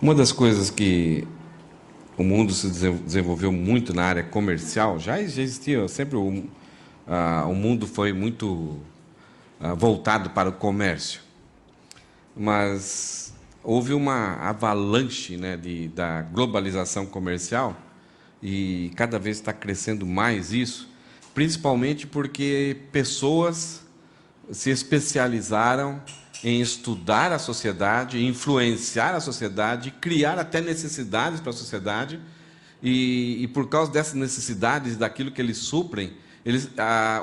Uma das coisas que o mundo se desenvolveu muito na área comercial, já existia, sempre o mundo foi muito voltado para o comércio, mas houve uma avalanche, né, da globalização comercial e cada vez está crescendo mais isso, principalmente porque pessoas se especializaram em estudar a sociedade, influenciar a sociedade, criar até necessidades para a sociedade, e por causa dessas necessidades, daquilo que eles suprem, eles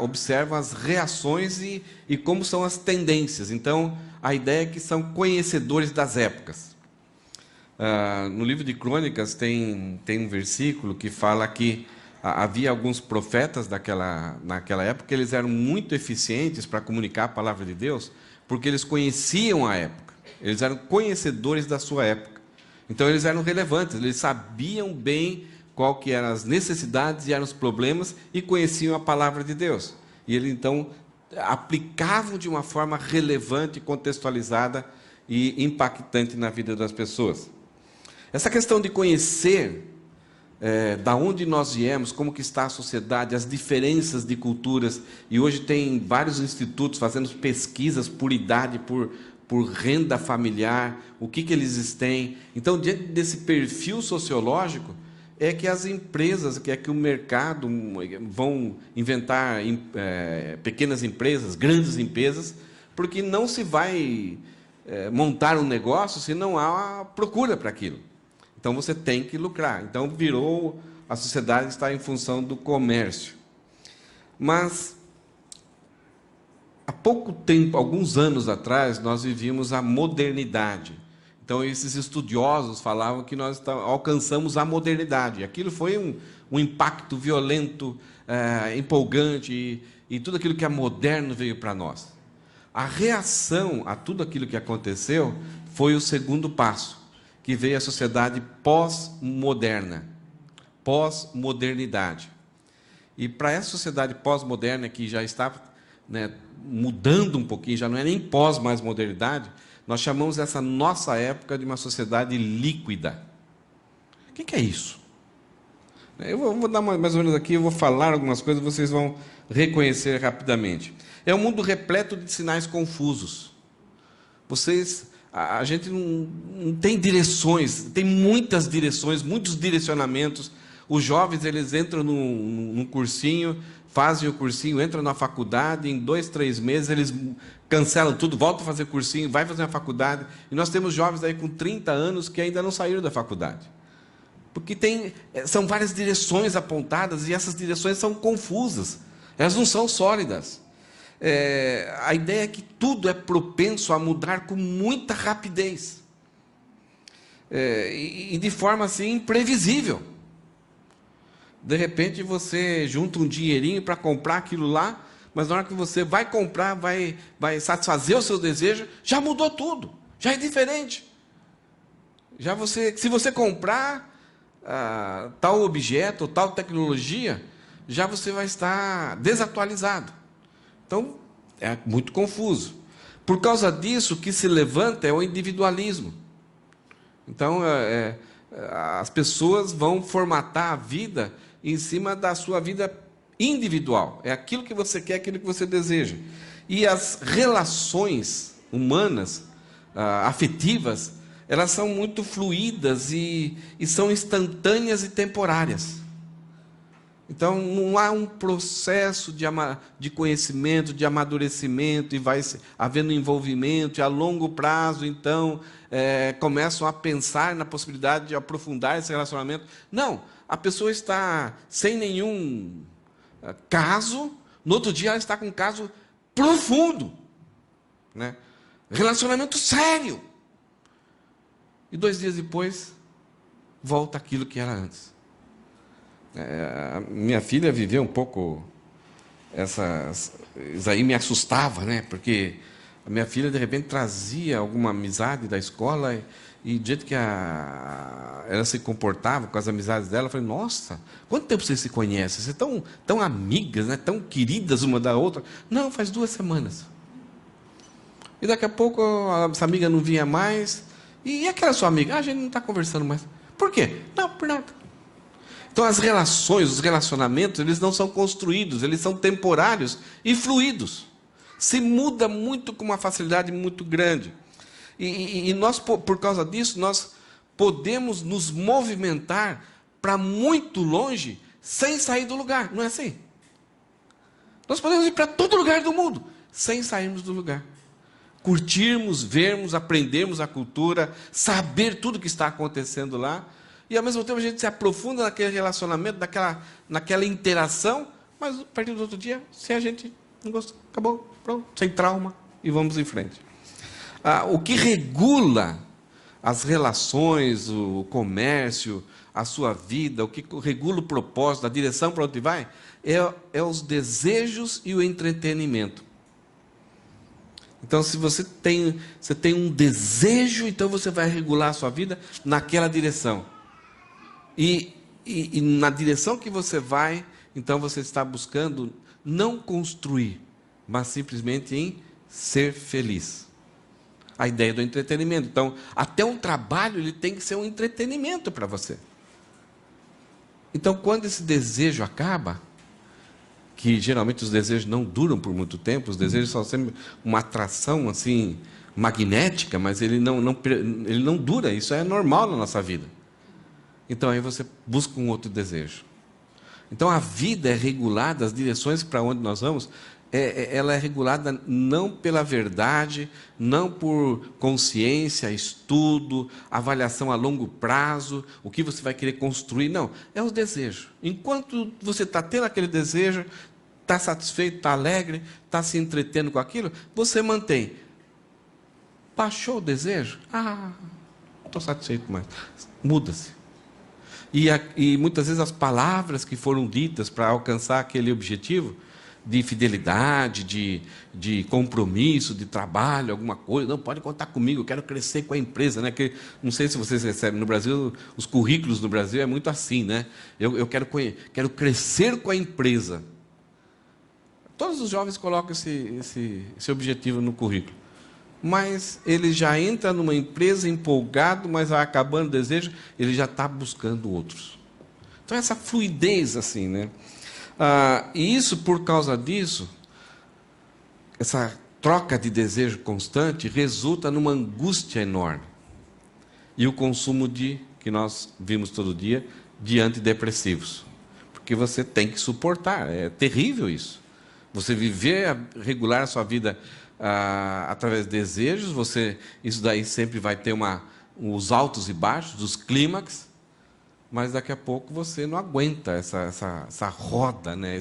observam as reações e como são as tendências. Então, a ideia é que são conhecedores das épocas. No livro de Crônicas tem um versículo que fala que havia alguns profetas naquela época, eles eram muito eficientes para comunicar a palavra de Deus, porque eles conheciam a época, eles eram conhecedores da sua época. Então, eles eram relevantes, eles sabiam bem qual que eram as necessidades e eram os problemas e conheciam a palavra de Deus. E eles, então, aplicavam de uma forma relevante, contextualizada e impactante na vida das pessoas. Essa questão de conhecer da onde nós viemos, como que está a sociedade, as diferenças de culturas, e hoje tem vários institutos fazendo pesquisas por idade, por renda familiar, o que eles têm. Então, diante desse perfil sociológico, é que as empresas, que o mercado vão inventar pequenas empresas, grandes empresas, porque não se vai montar um negócio se não há procura para aquilo. Então, você tem que lucrar. Então, a sociedade está em função do comércio. Mas, há pouco tempo, alguns anos atrás, nós vivíamos a modernidade. Então, esses estudiosos falavam que nós alcançamos a modernidade. Aquilo foi um impacto violento, empolgante, e tudo aquilo que é moderno veio para nós. A reação a tudo aquilo que aconteceu foi o segundo passo, que veio a sociedade pós-moderna, pós-modernidade. E para essa sociedade pós-moderna, que já está mudando um pouquinho, já não é nem pós mais modernidade, nós chamamos essa nossa época de uma sociedade líquida. O que é isso? Eu vou dar mais ou menos aqui, eu vou falar algumas coisas, vocês vão reconhecer rapidamente. É um mundo repleto de sinais confusos. A gente não tem direções, tem muitas direções, muitos direcionamentos. Os jovens, eles entram num cursinho, fazem o cursinho, entram na faculdade, em 2, 3 meses eles cancelam tudo, voltam a fazer cursinho, vai fazer a faculdade. E nós temos jovens aí com 30 anos que ainda não saíram da faculdade. Porque são várias direções apontadas e essas direções são confusas, elas não são sólidas. A ideia é que tudo é propenso a mudar com muita rapidez e de forma assim imprevisível. De repente você junta um dinheirinho para comprar aquilo lá, mas na hora que você vai comprar, vai satisfazer o seu desejo, já mudou tudo, já é diferente. Se você comprar tal objeto, ou tal tecnologia, já você vai estar desatualizado. Então, é muito confuso. Por causa disso, o que se levanta é o individualismo. Então, as pessoas vão formatar a vida em cima da sua vida individual. É aquilo que você quer, aquilo que você deseja. E as relações humanas, afetivas, elas são muito fluídas e são instantâneas e temporárias. Então, não há um processo de conhecimento, de amadurecimento, e vai havendo envolvimento, e a longo prazo, então, começam a pensar na possibilidade de aprofundar esse relacionamento. Não, a pessoa está sem nenhum caso, no outro dia ela está com um caso profundo, né? Relacionamento sério. E 2 dias depois, volta aquilo que era antes. Minha filha viveu um pouco isso aí me assustava, né? Porque a minha filha de repente trazia alguma amizade da escola e do jeito que ela se comportava com as amizades dela, eu falei, nossa, quanto tempo vocês se conhecem? Vocês estão tão amigas, né? Tão queridas uma da outra? Não, faz 2 semanas. E daqui a pouco essa amiga não vinha mais, E aquela sua amiga? Ah, a gente não está conversando mais. Por quê? Não, por nada. Então as relações, os relacionamentos, eles não são construídos, eles são temporários e fluidos. Se muda muito com uma facilidade muito grande. E nós, por causa disso, nós podemos nos movimentar para muito longe sem sair do lugar, não é assim? Nós podemos ir para todo lugar do mundo sem sairmos do lugar. Curtirmos, vermos, aprendermos a cultura, saber tudo o que está acontecendo lá, e ao mesmo tempo a gente se aprofunda naquele relacionamento, naquela interação, mas a partir do outro dia, se a gente não gostou, acabou, pronto, sem trauma, e vamos em frente. O que regula as relações, o comércio, a sua vida, o que regula o propósito, a direção para onde vai, é os desejos e o entretenimento. Então, se você tem um desejo, então você vai regular a sua vida naquela direção. E na direção que você vai, então você está buscando não construir, mas simplesmente em ser feliz. A ideia do entretenimento. Então, até um trabalho ele tem que ser um entretenimento para você. Então, quando esse desejo acaba, que geralmente os desejos não duram por muito tempo, os desejos são sempre uma atração assim magnética, mas ele não dura, isso é normal na nossa vida. Então aí você busca um outro desejo. Então a vida é regulada, as direções para onde nós vamos, ela é regulada não pela verdade, não por consciência, estudo, avaliação a longo prazo, o que você vai querer construir, não, é os desejos. Enquanto você está tendo aquele desejo, está satisfeito, está alegre, está se entretendo com aquilo, você mantém. Baixou o desejo? Ah, não estou satisfeito mais. Muda-se. E muitas vezes as palavras que foram ditas para alcançar aquele objetivo, de fidelidade, de compromisso, de trabalho, alguma coisa. Não, pode contar comigo, eu quero crescer com a empresa. Né? Que, não sei se vocês recebem no Brasil, os currículos no Brasil é muito assim. Né? Eu quero crescer com a empresa. Todos os jovens colocam esse objetivo no currículo. Mas ele já entra numa empresa empolgado, mas vai acabando o desejo, ele já está buscando outros. Então, essa fluidez assim, né? E isso, por causa disso, essa troca de desejo constante resulta numa angústia enorme. E o consumo que nós vimos todo dia, de antidepressivos. Porque você tem que suportar, é terrível isso. Você viver, regular a sua vida através de desejos, isso daí sempre vai ter os altos e baixos, os clímax, mas daqui a pouco você não aguenta essa roda, né?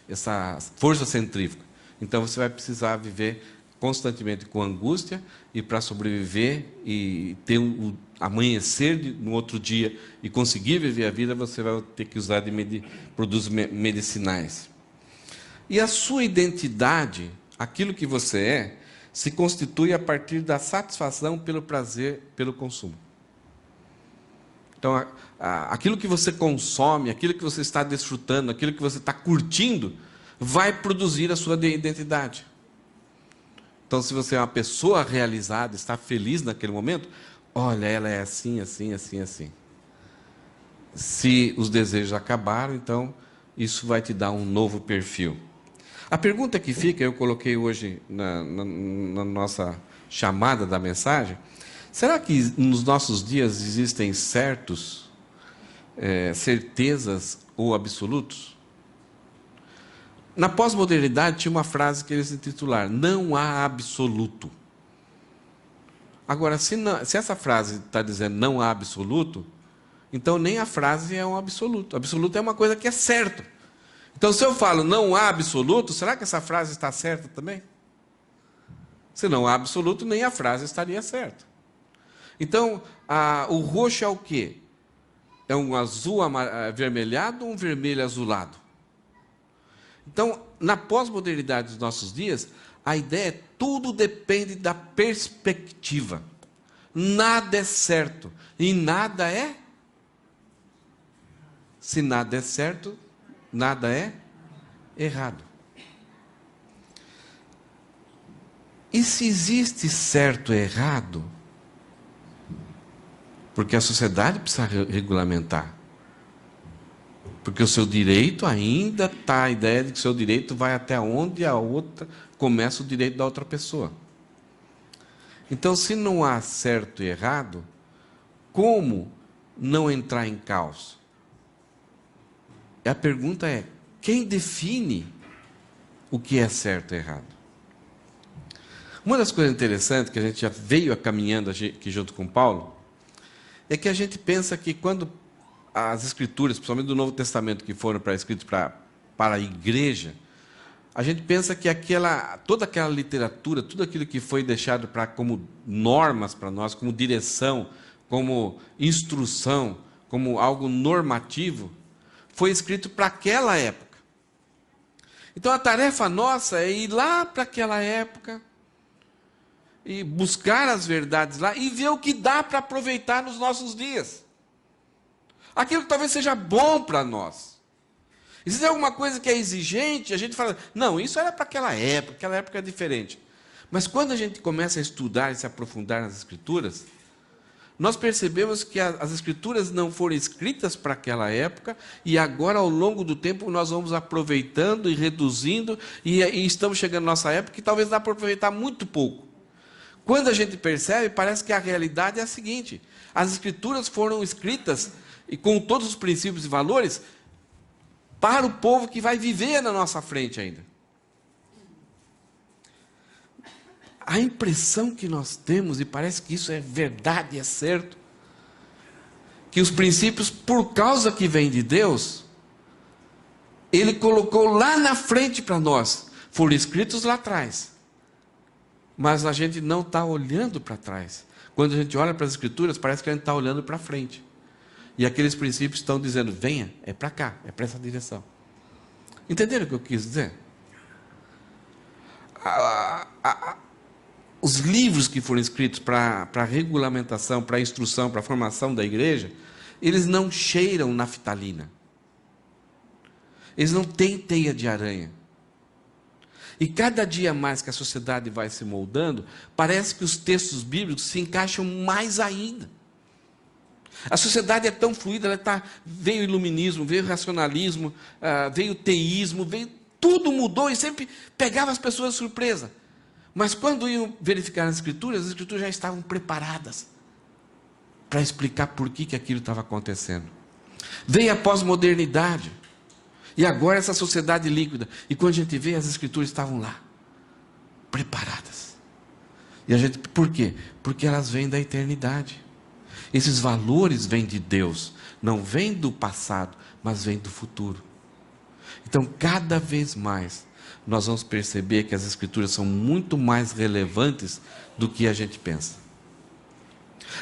Essa força centrífuga. Então você vai precisar viver constantemente com angústia, e para sobreviver e ter o amanhecer no outro dia e conseguir viver a vida, você vai ter que usar de produtos medicinais. E a sua identidade, aquilo que você é, se constitui a partir da satisfação pelo prazer, pelo consumo. Então, aquilo que você consome, aquilo que você está desfrutando, aquilo que você está curtindo, vai produzir a sua identidade. Então, se você é uma pessoa realizada, está feliz naquele momento, olha, ela é assim, assim, assim, assim. Se os desejos acabaram, então, isso vai te dar um novo perfil. A pergunta que fica, eu coloquei hoje na nossa chamada da mensagem, será que nos nossos dias existem certos, certezas ou absolutos? Na pós-modernidade tinha uma frase que eles intitularam, não há absoluto. Agora, se essa frase está dizendo não há absoluto, então nem a frase é um absoluto. Absoluto é uma coisa que é certa. Então, se eu falo não há absoluto, será que essa frase está certa também? Se não há absoluto, nem a frase estaria certa. Então, o roxo é o quê? É um azul avermelhado ou um vermelho azulado? Então, na pós-modernidade dos nossos dias, a ideia é tudo depende da perspectiva. Nada é certo e nada é. Se nada é certo, nada é errado. E se existe certo e errado, Porque a sociedade precisa regulamentar. Porque o seu direito ainda está a ideia de que o seu direito vai até onde a outra começa o direito da outra pessoa. Então, se não há certo e errado, como não entrar em caos? A pergunta é, quem define o que é certo e errado? Uma das coisas interessantes que a gente já veio caminhando aqui junto com Paulo, é que a gente pensa que quando as escrituras, principalmente do Novo Testamento, que foram escritas para a igreja, a gente pensa que toda aquela literatura, tudo aquilo que foi deixado como normas para nós, como direção, como instrução, como algo normativo, foi escrito para aquela época. Então a tarefa nossa é ir lá para aquela época e buscar as verdades lá e ver o que dá para aproveitar nos nossos dias. Aquilo que talvez seja bom para nós. E se tem alguma coisa que é exigente, a gente fala, não, isso era para aquela época é diferente. Mas quando a gente começa a estudar e se aprofundar nas Escrituras, nós percebemos que as Escrituras não foram escritas para aquela época, e agora, ao longo do tempo, nós vamos aproveitando e reduzindo, e estamos chegando na nossa época que talvez dá para aproveitar muito pouco. Quando a gente percebe, parece que a realidade é a seguinte: as Escrituras foram escritas e com todos os princípios e valores para o povo que vai viver na nossa frente ainda. A impressão que nós temos, e parece que isso é verdade, é certo, que os princípios, por causa que vêm de Deus, Ele colocou lá na frente para nós, foram escritos lá atrás, mas a gente não está olhando para trás. Quando a gente olha para as Escrituras, parece que a gente está olhando para frente. E aqueles princípios estão dizendo, venha, é para cá, é para essa direção. Entenderam o que eu quis dizer? Os livros que foram escritos para a regulamentação, para a instrução, para a formação da igreja, eles não cheiram naftalina. Eles não têm teia de aranha. E cada dia mais que a sociedade vai se moldando, parece que os textos bíblicos se encaixam mais ainda. A sociedade é tão fluida, veio o iluminismo, veio o racionalismo, veio o teísmo, tudo mudou e sempre pegava as pessoas de surpresa. Mas quando iam verificar as Escrituras já estavam preparadas para explicar por que aquilo estava acontecendo. Veio a pós-modernidade, e agora essa sociedade líquida, e quando a gente vê, as Escrituras estavam lá, preparadas. E a gente, por quê? Porque elas vêm da eternidade. Esses valores vêm de Deus, não vêm do passado, mas vêm do futuro. Então, cada vez mais, nós vamos perceber que as Escrituras são muito mais relevantes do que a gente pensa.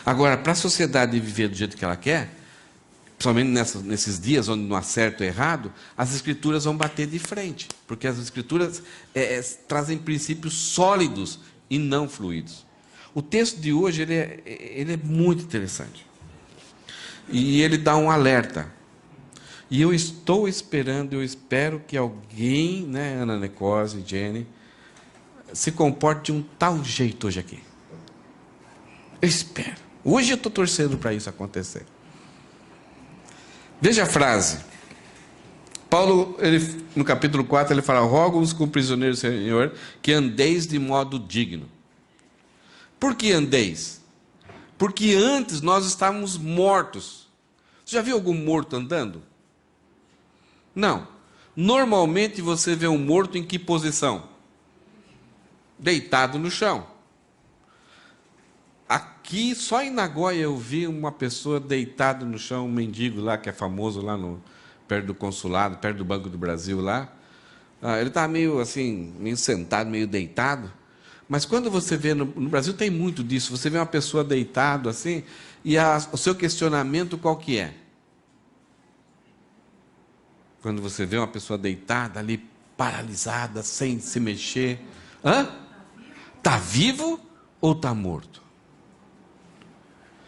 Agora, para a sociedade viver do jeito que ela quer, principalmente nesses dias onde não há certo e errado, as Escrituras vão bater de frente, porque as Escrituras trazem princípios sólidos e não fluidos. O texto de hoje ele é muito interessante. E ele dá um alerta. E eu estou esperando, eu espero que alguém, Ana Necose, Jenny, se comporte de um tal jeito hoje aqui. Eu espero. Hoje eu estou torcendo para isso acontecer. Veja a frase. Paulo, no capítulo 4, ele fala, rogo-vos como prisioneiros do Senhor, que andeis de modo digno. Por que andeis? Porque antes nós estávamos mortos. Você já viu algum morto andando? Não. Normalmente você vê um morto em que posição? Deitado no chão. Aqui, só em Nagoya, eu vi uma pessoa deitada no chão, um mendigo lá, que é famoso lá perto do consulado, perto do Banco do Brasil lá. Ele estava meio assim, meio sentado, meio deitado. Mas quando você vê, no Brasil tem muito disso, você vê uma pessoa deitada assim, e o seu questionamento qual que é? Quando você vê uma pessoa deitada ali, paralisada, sem se mexer. Está vivo ou está morto?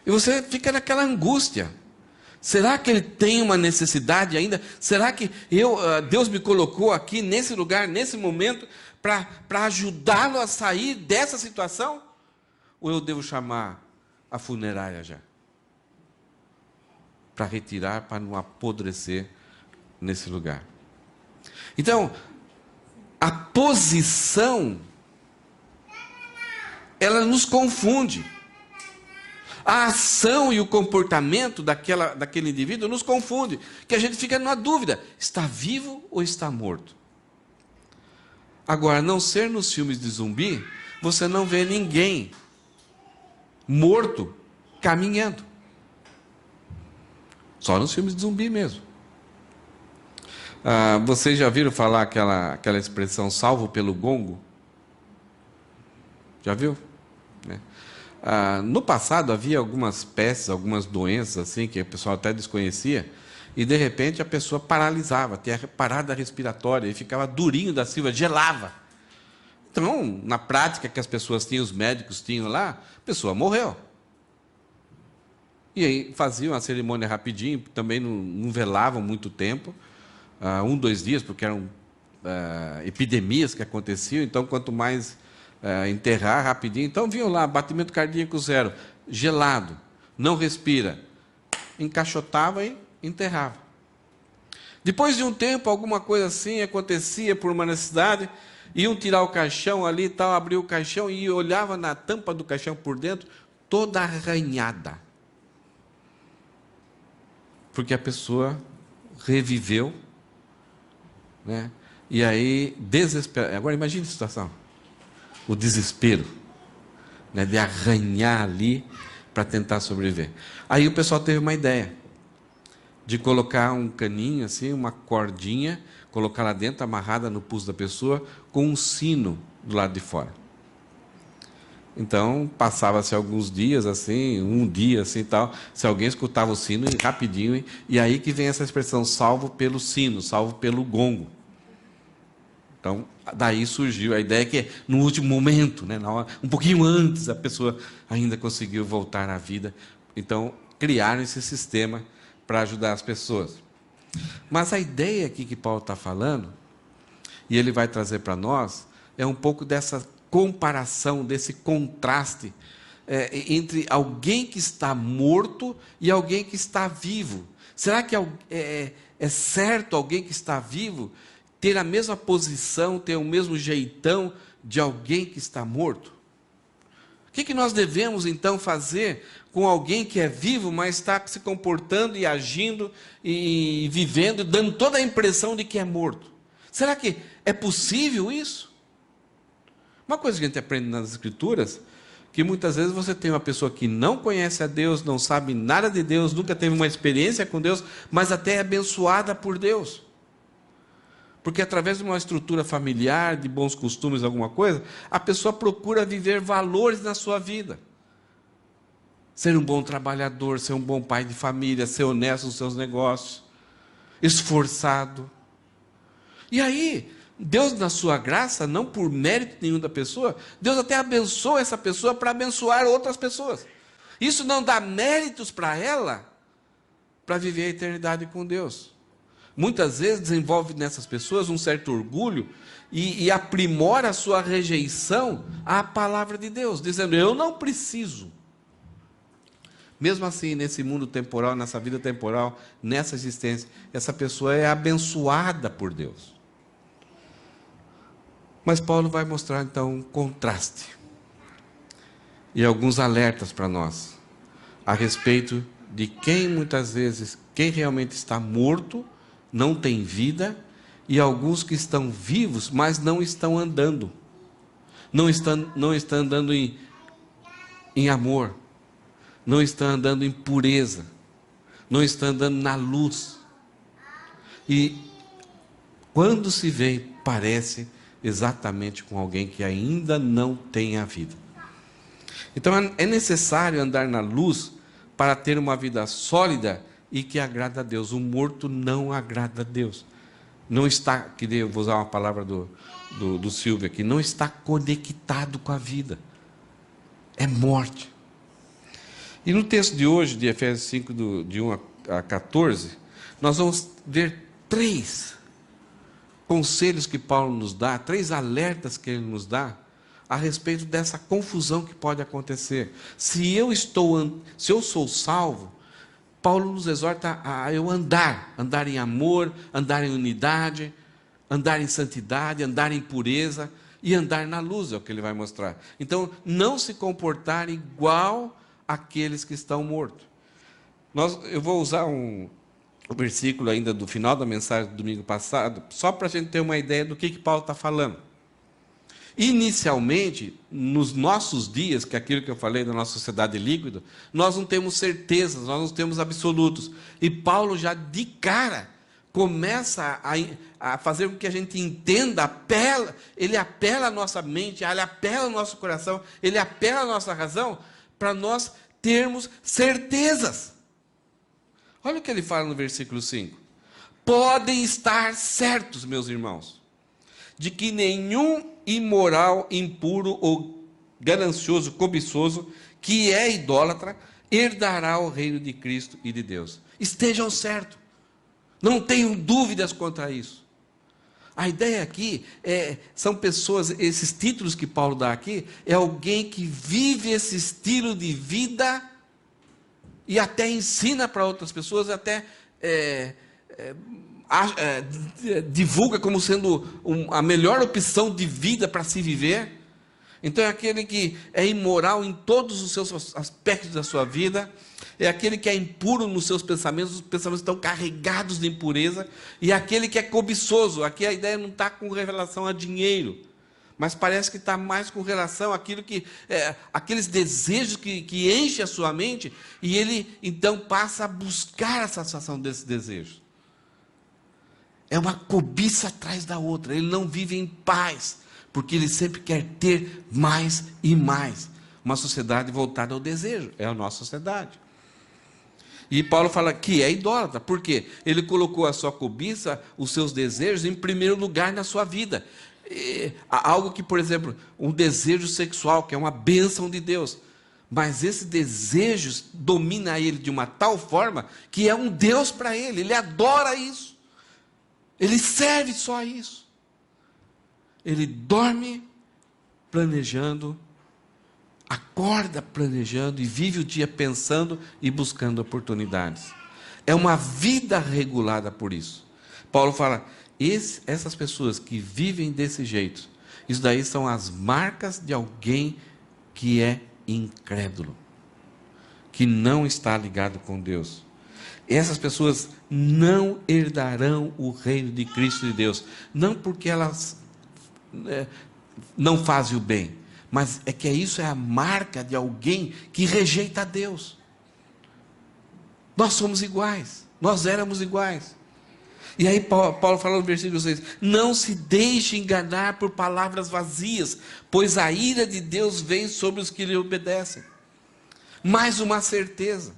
E você fica naquela angústia. Será que ele tem uma necessidade ainda? Será que Deus me colocou aqui, nesse lugar, nesse momento, para ajudá-lo a sair dessa situação? Ou eu devo chamar a funerária já? para retirar, para não apodrecer nesse lugar. Então, a posição, ela nos confunde. A ação e o comportamento daquele indivíduo nos confunde, que a gente fica numa dúvida, está vivo ou está morto? Agora, a não ser nos filmes de zumbi, você não vê ninguém morto caminhando. Só nos filmes de zumbi mesmo. Vocês já viram falar aquela expressão salvo pelo gongo? Já viu? No passado havia algumas pestes, algumas doenças assim que o pessoal até desconhecia, e de repente a pessoa paralisava, tinha parada respiratória e ficava durinho da silva, gelava. Então, na prática que as pessoas tinham, os médicos tinham lá, a pessoa morreu. E aí faziam a cerimônia rapidinho, também não velavam muito tempo, 2 dias, porque eram epidemias que aconteciam, então quanto mais enterrar rapidinho. Então vinham lá, batimento cardíaco 0, gelado, não respira, encaixotava e enterrava. Depois de um tempo, alguma coisa assim acontecia por uma necessidade, iam tirar o caixão ali e tal, abriu o caixão e olhava na tampa do caixão por dentro, toda arranhada. Porque a pessoa reviveu, né? E aí, desesperado. Agora imagine a situação. O desespero, né, de arranhar ali para tentar sobreviver. Aí o pessoal teve uma ideia de colocar um caninho assim, uma cordinha, colocar lá dentro, amarrada no pulso da pessoa, com um sino do lado de fora. Então, passava-se alguns dias assim, um dia assim tal, se alguém escutava o sino, rapidinho, e aí que vem essa expressão, salvo pelo sino, salvo pelo gongo. Então, daí surgiu a ideia que no último momento, né, um pouquinho antes, a pessoa ainda conseguiu voltar à vida. Então, criaram esse sistema para ajudar as pessoas. Mas a ideia aqui que Paulo está falando, e ele vai trazer para nós, é um pouco dessa comparação, desse contraste entre alguém que está morto e alguém que está vivo. Será que é certo alguém que está vivo ter a mesma posição, ter o mesmo jeitão de alguém que está morto? O que nós devemos, então, fazer com alguém que é vivo, mas está se comportando e agindo e vivendo, dando toda a impressão de que é morto? Será que é possível isso? Uma coisa que a gente aprende nas Escrituras, que muitas vezes você tem uma pessoa que não conhece a Deus, não sabe nada de Deus, nunca teve uma experiência com Deus, mas até é abençoada por Deus. Porque através de uma estrutura familiar, de bons costumes, alguma coisa, a pessoa procura viver valores na sua vida. Ser um bom trabalhador, ser um bom pai de família, ser honesto nos seus negócios, esforçado. E aí, Deus, na sua graça, não por mérito nenhum da pessoa, Deus até abençoa essa pessoa para abençoar outras pessoas. Isso não dá méritos para ela, para viver a eternidade com Deus. Muitas vezes desenvolve nessas pessoas um certo orgulho e aprimora a sua rejeição à palavra de Deus, dizendo, eu não preciso. Mesmo assim, nesse mundo temporal, nessa vida temporal, nessa existência, essa pessoa é abençoada por Deus. Mas Paulo vai mostrar, então, um contraste e alguns alertas para nós a respeito de quem, muitas vezes, quem realmente está morto, não tem vida, e alguns que estão vivos, mas não estão andando. Não estão andando em amor. Não estão andando em pureza. Não estão andando na luz. E quando se vê, parece exatamente com alguém que ainda não tem a vida. Então é necessário andar na luz para ter uma vida sólida e que agrada a Deus. O morto não agrada a Deus. Não está, eu vou usar uma palavra do Silvio aqui, não está conectado com a vida. É morte. E no texto de hoje, de Efésios 5, de 1 a 14, nós vamos ver 3 conselhos que Paulo nos dá, 3 alertas que ele nos dá, a respeito dessa confusão que pode acontecer. Se eu sou salvo, Paulo nos exorta a eu andar em amor, andar em unidade, andar em santidade, andar em pureza e andar na luz, é o que ele vai mostrar. Então, não se comportar igual àqueles que estão mortos. Eu vou usar o versículo ainda do final da mensagem do domingo passado, só para a gente ter uma ideia do que Paulo está falando. Inicialmente, nos nossos dias, que é aquilo que eu falei da nossa sociedade líquida, nós não temos certezas, nós não temos absolutos. E Paulo já de cara começa a fazer com que a gente entenda, ele apela à nossa mente, ele apela ao nosso coração, ele apela à nossa razão, para nós termos certezas. Olha o que ele fala no versículo 5. Podem estar certos, meus irmãos, de que nenhum imoral, impuro ou ganancioso, cobiçoso, que é idólatra, herdará o reino de Cristo e de Deus. Estejam certos. Não tenham dúvidas quanto a isso. A ideia aqui são pessoas, esses títulos que Paulo dá aqui, é alguém que vive esse estilo de vida e até ensina para outras pessoas, até divulga como sendo a melhor opção de vida para se viver. Então é aquele que é imoral em todos os seus aspectos da sua vida, é aquele que é impuro nos seus pensamentos, os pensamentos estão carregados de impureza, e é aquele que é cobiçoso. Aqui a ideia não está com relação a dinheiro, mas parece que está mais com relação àquilo aqueles desejos que enchem a sua mente, e ele então passa a buscar a satisfação desses desejos. É uma cobiça atrás da outra, ele não vive em paz, porque ele sempre quer ter mais e mais. Uma sociedade voltada ao desejo, é a nossa sociedade. E Paulo fala que é idólatra, porque ele colocou a sua cobiça, os seus desejos, em primeiro lugar na sua vida. Algo que, por exemplo, um desejo sexual, que é uma bênção de Deus, mas esse desejo domina ele de uma tal forma, que é um Deus para ele adora isso, ele serve só a isso. Ele dorme planejando, acorda planejando e vive o dia pensando e buscando oportunidades. É uma vida regulada por isso. Paulo fala, essas pessoas que vivem desse jeito, isso daí são as marcas de alguém que é incrédulo, que não está ligado com Deus. Essas pessoas não herdarão o reino de Cristo e de Deus, não porque elas não fazem o bem, mas é que isso é a marca de alguém que rejeita a Deus. Nós somos iguais, nós éramos iguais. E aí Paulo fala no versículo 6, não se deixe enganar por palavras vazias, pois a ira de Deus vem sobre os que lhe obedecem. Mais uma certeza.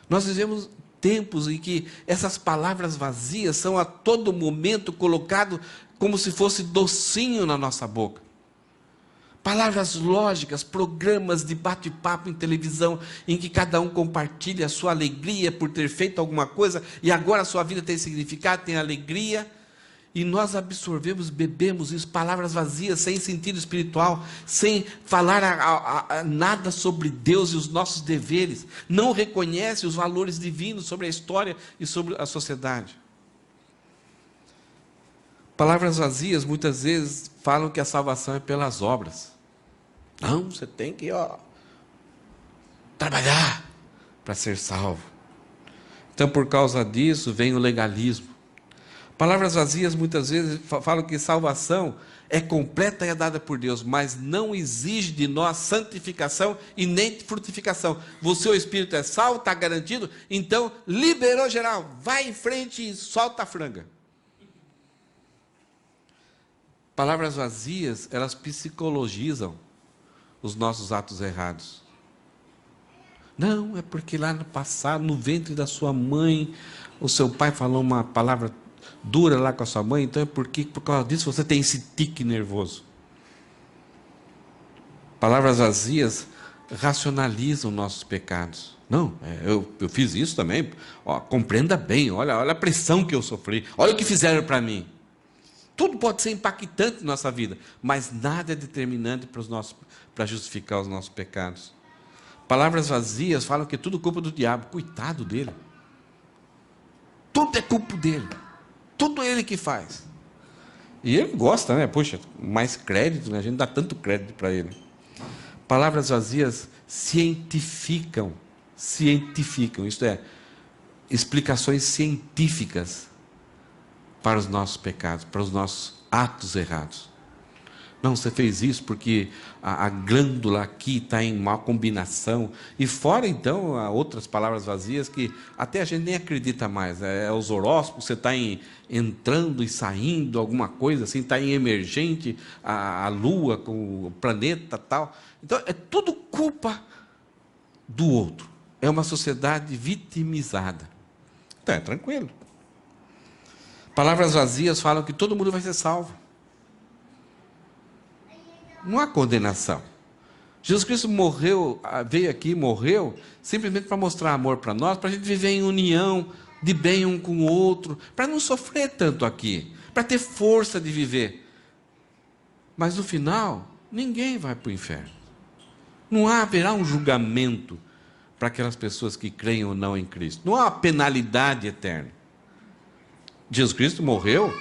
Nós vivemos tempos em que essas palavras vazias são a todo momento colocado como se fosse docinho na nossa boca. Palavras lógicas, programas de bate-papo em televisão, em que cada um compartilha a sua alegria por ter feito alguma coisa, e agora a sua vida tem significado, tem alegria, e nós absorvemos, bebemos isso, palavras vazias, sem sentido espiritual, sem falar nada sobre Deus e os nossos deveres, não reconhece os valores divinos sobre a história e sobre a sociedade. Palavras vazias, muitas vezes, falam que a salvação é pelas obras. Não, você tem que trabalhar para ser salvo. Então, por causa disso, vem o legalismo. Palavras vazias, muitas vezes, falam que salvação é completa e é dada por Deus, mas não exige de nós santificação e nem frutificação. Você, o Espírito, é salvo, está garantido, então, liberou geral, vai em frente e solta a franga. Palavras vazias, elas psicologizam os nossos atos errados. Não, é porque lá no passado, no ventre da sua mãe, o seu pai falou uma palavra dura lá com a sua mãe, então é porque por causa disso você tem esse tique nervoso. Palavras vazias racionalizam nossos pecados. Não, eu fiz isso também, compreenda bem, olha a pressão que eu sofri, olha o que fizeram para mim. Tudo pode ser impactante na nossa vida, mas nada é determinante para justificar os nossos pecados. Palavras vazias falam que é tudo culpa do diabo. Coitado dele. Tudo é culpa dele. Tudo ele que faz. E ele gosta, né? Poxa, mais crédito, né? A gente dá tanto crédito para ele. Palavras vazias cientificam. Cientificam, isto é, explicações científicas para os nossos pecados, para os nossos atos errados. Não, você fez isso porque a glândula aqui está em má combinação. E fora, então, outras palavras vazias que até a gente nem acredita mais. É os horóscopos, você está entrando e saindo, alguma coisa assim, está em emergente, a Lua com o planeta tal. Então, é tudo culpa do outro. É uma sociedade vitimizada. Então, é tranquilo. Palavras vazias falam que todo mundo vai ser salvo. Não há condenação. Jesus Cristo morreu, veio aqui, morreu, simplesmente para mostrar amor para nós, para a gente viver em união, de bem um com o outro, para não sofrer tanto aqui, para ter força de viver. Mas no final, ninguém vai para o inferno. Não haverá um julgamento para aquelas pessoas que creem ou não em Cristo. Não há uma penalidade eterna. Jesus Cristo morreu,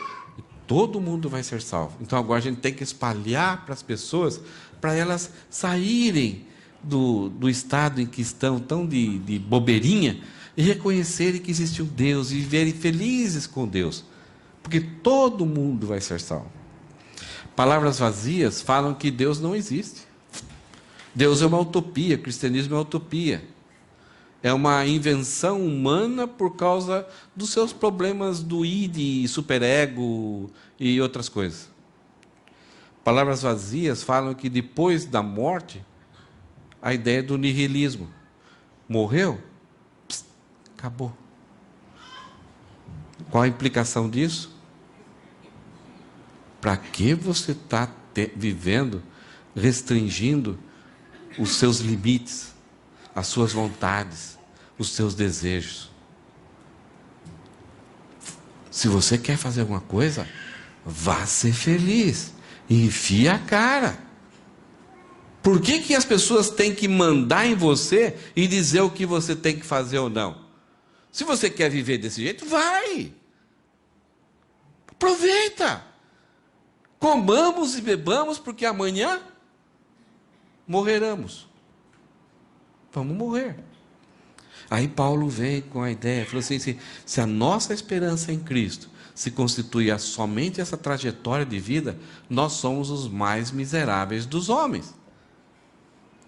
todo mundo vai ser salvo. Então agora a gente tem que espalhar para as pessoas, para elas saírem do estado em que estão, tão de bobeirinha, e reconhecerem que existe um Deus, e viverem felizes com Deus. Porque todo mundo vai ser salvo. Palavras vazias falam que Deus não existe. Deus é uma utopia, o cristianismo é uma utopia. É uma invenção humana por causa dos seus problemas do id, superego e outras coisas. Palavras vazias falam que depois da morte, a ideia do nihilismo. Morreu? Psst, acabou. Qual a implicação disso? Para que você está vivendo, restringindo os seus limites, as suas vontades, os seus desejos? Se você quer fazer alguma coisa, vá ser feliz. Enfia a cara. Por que as pessoas têm que mandar em você e dizer o que você tem que fazer ou não? Se você quer viver desse jeito, vai. Aproveita. Comamos e bebamos, porque amanhã morreremos. Vamos morrer. Aí Paulo vem com a ideia, falou assim, se a nossa esperança em Cristo se constitui a somente essa trajetória de vida, nós somos os mais miseráveis dos homens.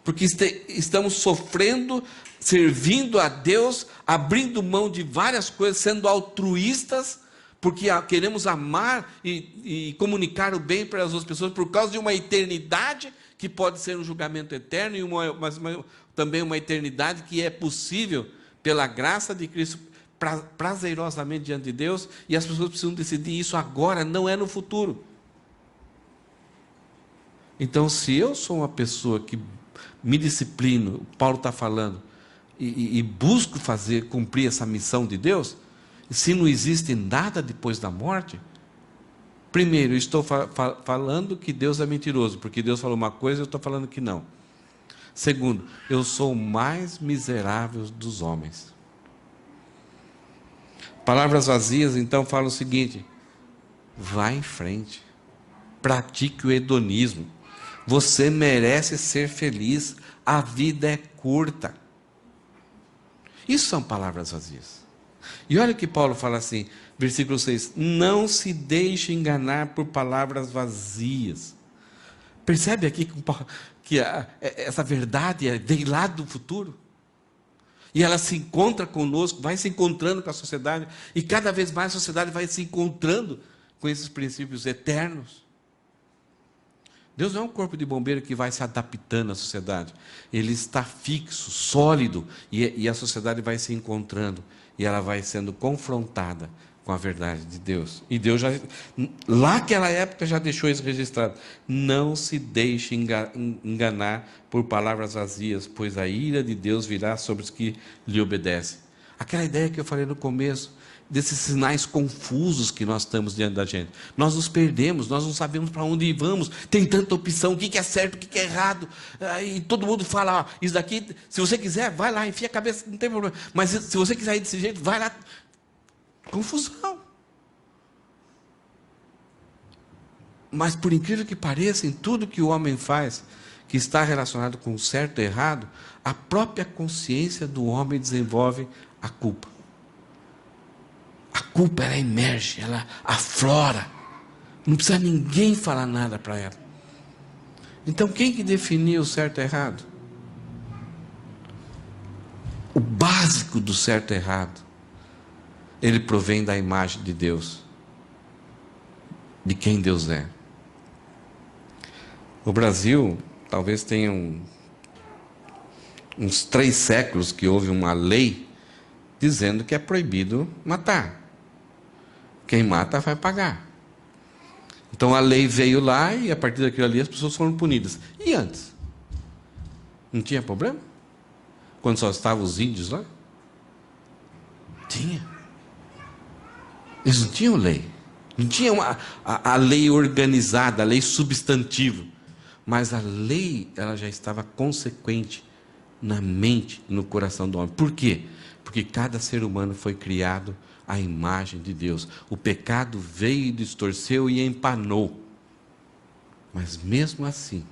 Porque estamos sofrendo, servindo a Deus, abrindo mão de várias coisas, sendo altruístas, porque queremos amar e comunicar o bem para as outras pessoas, por causa de uma eternidade que pode ser um julgamento eterno, mas também uma eternidade que é possível pela graça de Cristo, prazerosamente diante de Deus, e as pessoas precisam decidir isso agora, não é no futuro. Então, se eu sou uma pessoa que me disciplino, Paulo está falando, e busco cumprir essa missão de Deus, se não existe nada depois da morte, primeiro, eu estou falando que Deus é mentiroso, porque Deus falou uma coisa e eu estou falando que não. Segundo, eu sou o mais miserável dos homens. Palavras vazias, então, falam o seguinte: vá em frente, pratique o hedonismo, você merece ser feliz, a vida é curta. Isso são palavras vazias. E olha que Paulo fala assim, versículo 6, não se deixe enganar por palavras vazias. Percebe aqui que essa verdade vem lá do futuro? E ela se encontra conosco, vai se encontrando com a sociedade, e cada vez mais a sociedade vai se encontrando com esses princípios eternos. Deus não é um corpo de bombeiro que vai se adaptando à sociedade. Ele está fixo, sólido, e a sociedade vai se encontrando, e ela vai sendo confrontada com a verdade de Deus. E Deus já, lá naquela época, já deixou isso registrado. Não se deixe enganar por palavras vazias, pois a ira de Deus virá sobre os que lhe obedecem. Aquela ideia que eu falei no começo, desses sinais confusos que nós estamos diante da gente. Nós nos perdemos, nós não sabemos para onde vamos, tem tanta opção, o que é certo, o que é errado. E todo mundo fala, isso daqui, se você quiser, vai lá, enfia a cabeça, não tem problema. Mas se você quiser ir desse jeito, vai lá. Confusão. Mas por incrível que pareça, em tudo que o homem faz, que está relacionado com o certo e errado, a própria consciência do homem desenvolve a culpa. A culpa, ela emerge, ela aflora. Não precisa ninguém falar nada para ela. Então, quem que definiu o certo e errado? O básico do certo e errado, ele provém da imagem de Deus, de quem Deus é. O Brasil, talvez tenha uns 3 séculos que houve uma lei dizendo que é proibido matar. Quem mata vai pagar. Então a lei veio lá e a partir daquilo ali as pessoas foram punidas. E antes? Não tinha problema? Quando só estavam os índios lá? Tinha. Eles não tinham lei. Não tinha a lei organizada, a lei substantiva. Mas a lei, ela já estava consequente na mente e no coração do homem. Por quê? Porque cada ser humano foi criado à imagem de Deus. O pecado veio e distorceu e empanou. Mas mesmo assim,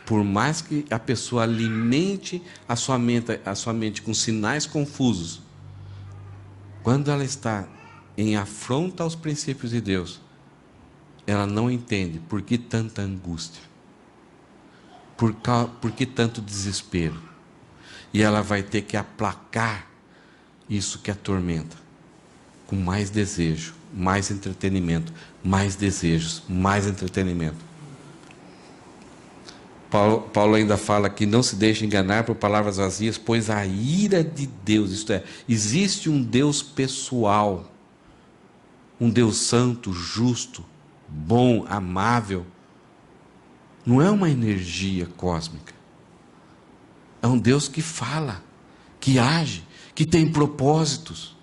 por mais que a pessoa alimente a sua mente com sinais confusos, quando ela está em afronta aos princípios de Deus, ela não entende por que tanta angústia, por que tanto desespero. E ela vai ter que aplacar isso que atormenta, com mais desejo, mais entretenimento, mais desejos, mais entretenimento. Paulo ainda fala que não se deixe enganar por palavras vazias, pois a ira de Deus, isto é, existe um Deus pessoal, um Deus santo, justo, bom, amável. Não é uma energia cósmica. É um Deus que fala, que age, que tem propósitos,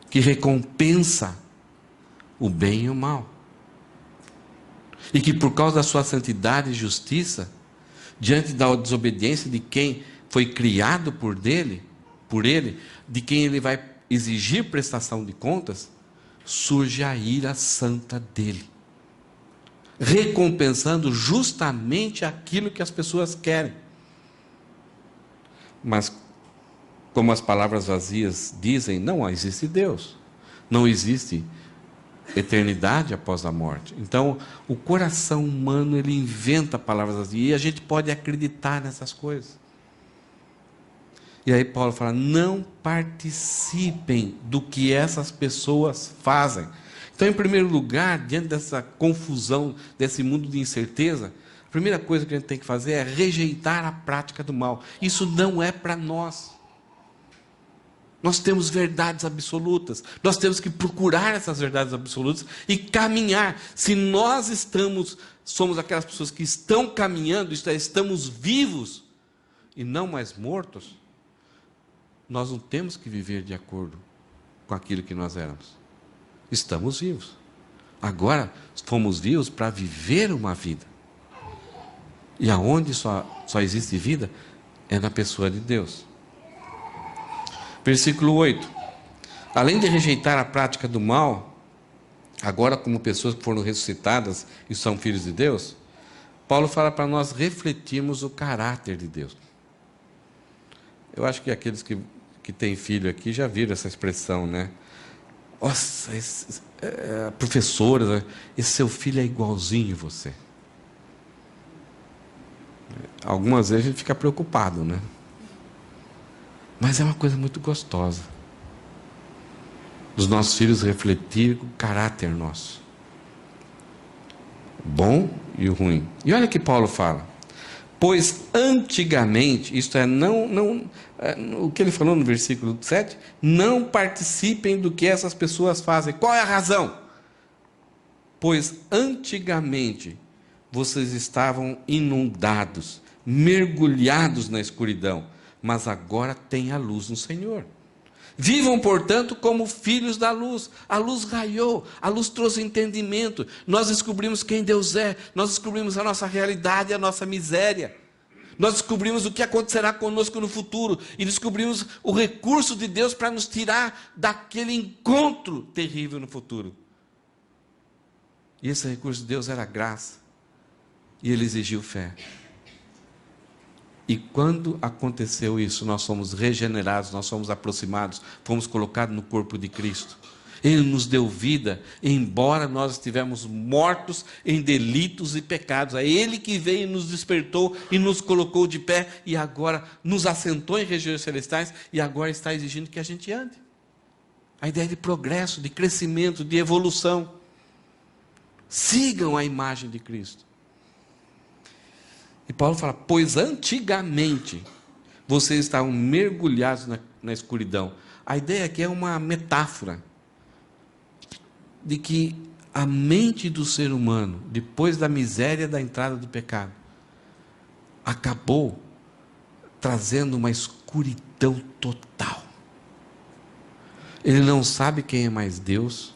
que recompensa o bem e o mal. E que por causa da sua santidade e justiça, diante da desobediência de quem foi criado por ele, de quem ele vai exigir prestação de contas, surge a ira santa dele, recompensando justamente aquilo que as pessoas querem. Mas, como as palavras vazias dizem, não existe Deus, não existe eternidade após a morte. Então, o coração humano, ele inventa palavras vazias, e a gente pode acreditar nessas coisas. E aí Paulo fala, não participem do que essas pessoas fazem. Então, em primeiro lugar, diante dessa confusão, desse mundo de incerteza, a primeira coisa que a gente tem que fazer é rejeitar a prática do mal. Isso não é para nós. Nós temos verdades absolutas. Nós temos que procurar essas verdades absolutas e caminhar. Se nós somos aquelas pessoas que estão caminhando, isto é, estamos vivos e não mais mortos, nós não temos que viver de acordo com aquilo que nós éramos. Estamos vivos. Agora, fomos vivos para viver uma vida. E aonde só existe vida é na pessoa de Deus. Versículo 8. Além de rejeitar a prática do mal, agora como pessoas que foram ressuscitadas e são filhos de Deus, Paulo fala para nós refletirmos o caráter de Deus. Eu acho que aqueles que têm filho aqui já viram essa expressão, né? Nossa, professora, esse seu filho é igualzinho você. Algumas vezes a gente fica preocupado, né? Mas é uma coisa muito gostosa. Os nossos filhos refletirem o caráter nosso. O bom e o ruim. E olha o que Paulo fala. Pois antigamente, isto é, o que ele falou no versículo 7, não participem do que essas pessoas fazem. Qual é a razão? Pois antigamente vocês estavam inundados, mergulhados na escuridão, mas agora têm a luz no Senhor. Vivam, portanto, como filhos da luz. A luz raiou, a luz trouxe entendimento. Nós descobrimos quem Deus é, nós descobrimos a nossa realidade e a nossa miséria. Nós descobrimos o que acontecerá conosco no futuro e descobrimos o recurso de Deus para nos tirar daquele encontro terrível no futuro. E esse recurso de Deus era graça, e Ele exigiu fé. E quando aconteceu isso, nós fomos regenerados, nós fomos aproximados, fomos colocados no corpo de Cristo. Ele nos deu vida, embora nós estivemos mortos em delitos e pecados. É Ele que veio e nos despertou e nos colocou de pé e agora nos assentou em regiões celestiais e agora está exigindo que a gente ande. A ideia de progresso, de crescimento, de evolução. Sigam a imagem de Cristo. E Paulo fala, pois antigamente vocês estavam mergulhados na escuridão. A ideia aqui é uma metáfora de que a mente do ser humano, depois da miséria da entrada do pecado, acabou trazendo uma escuridão total. Ele não sabe quem é mais Deus.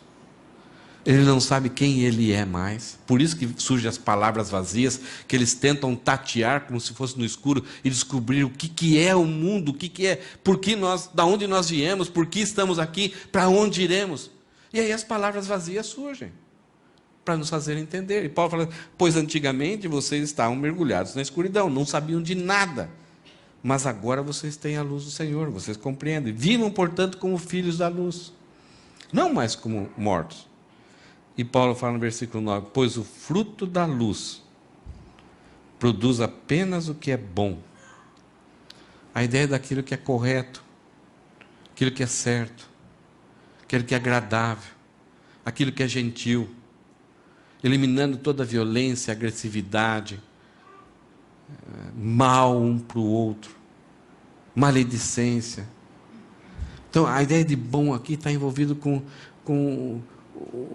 Ele não sabe quem ele é mais. Por isso que surgem as palavras vazias, que eles tentam tatear como se fosse no escuro e descobrir o que é o mundo, o que é, por que nós, da onde nós viemos, por que estamos aqui, para onde iremos. E aí as palavras vazias surgem para nos fazer entender. E Paulo fala, pois antigamente vocês estavam mergulhados na escuridão, não sabiam de nada. Mas agora vocês têm a luz do Senhor, vocês compreendem. Vivam, portanto, como filhos da luz, não mais como mortos. E Paulo fala no versículo 9, pois o fruto da luz produz apenas o que é bom. A ideia daquilo que é correto, aquilo que é certo, aquilo que é agradável, aquilo que é gentil, eliminando toda a violência, agressividade, mal um para o outro, maledicência. Então a ideia de bom aqui está envolvido com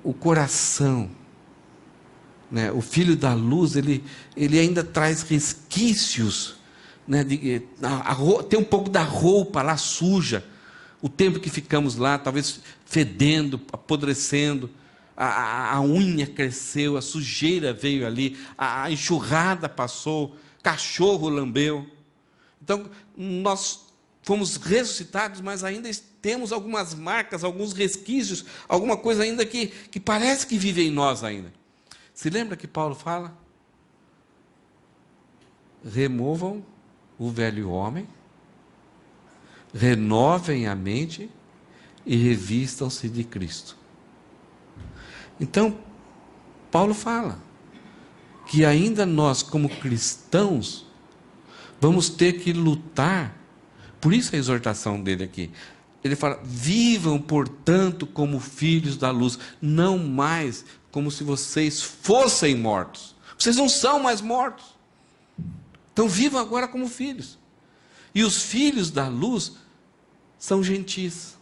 o coração, né? O filho da luz, ele ainda traz resquícios, né? Tem um pouco da roupa lá suja, o tempo que ficamos lá, talvez fedendo, apodrecendo, a unha cresceu, a sujeira veio ali, a enxurrada passou, cachorro lambeu. Então nós fomos ressuscitados, mas ainda temos algumas marcas, alguns resquícios, alguma coisa ainda que parece que vive em nós ainda. Se lembra que Paulo fala? Removam o velho homem, renovem a mente e revistam-se de Cristo. Então, Paulo fala que ainda nós, como cristãos, vamos ter que lutar. Por isso a exortação dele aqui. Ele fala, vivam, portanto, como filhos da luz, não mais como se vocês fossem mortos. Vocês não são mais mortos. Então vivam agora como filhos. E os filhos da luz são gentis.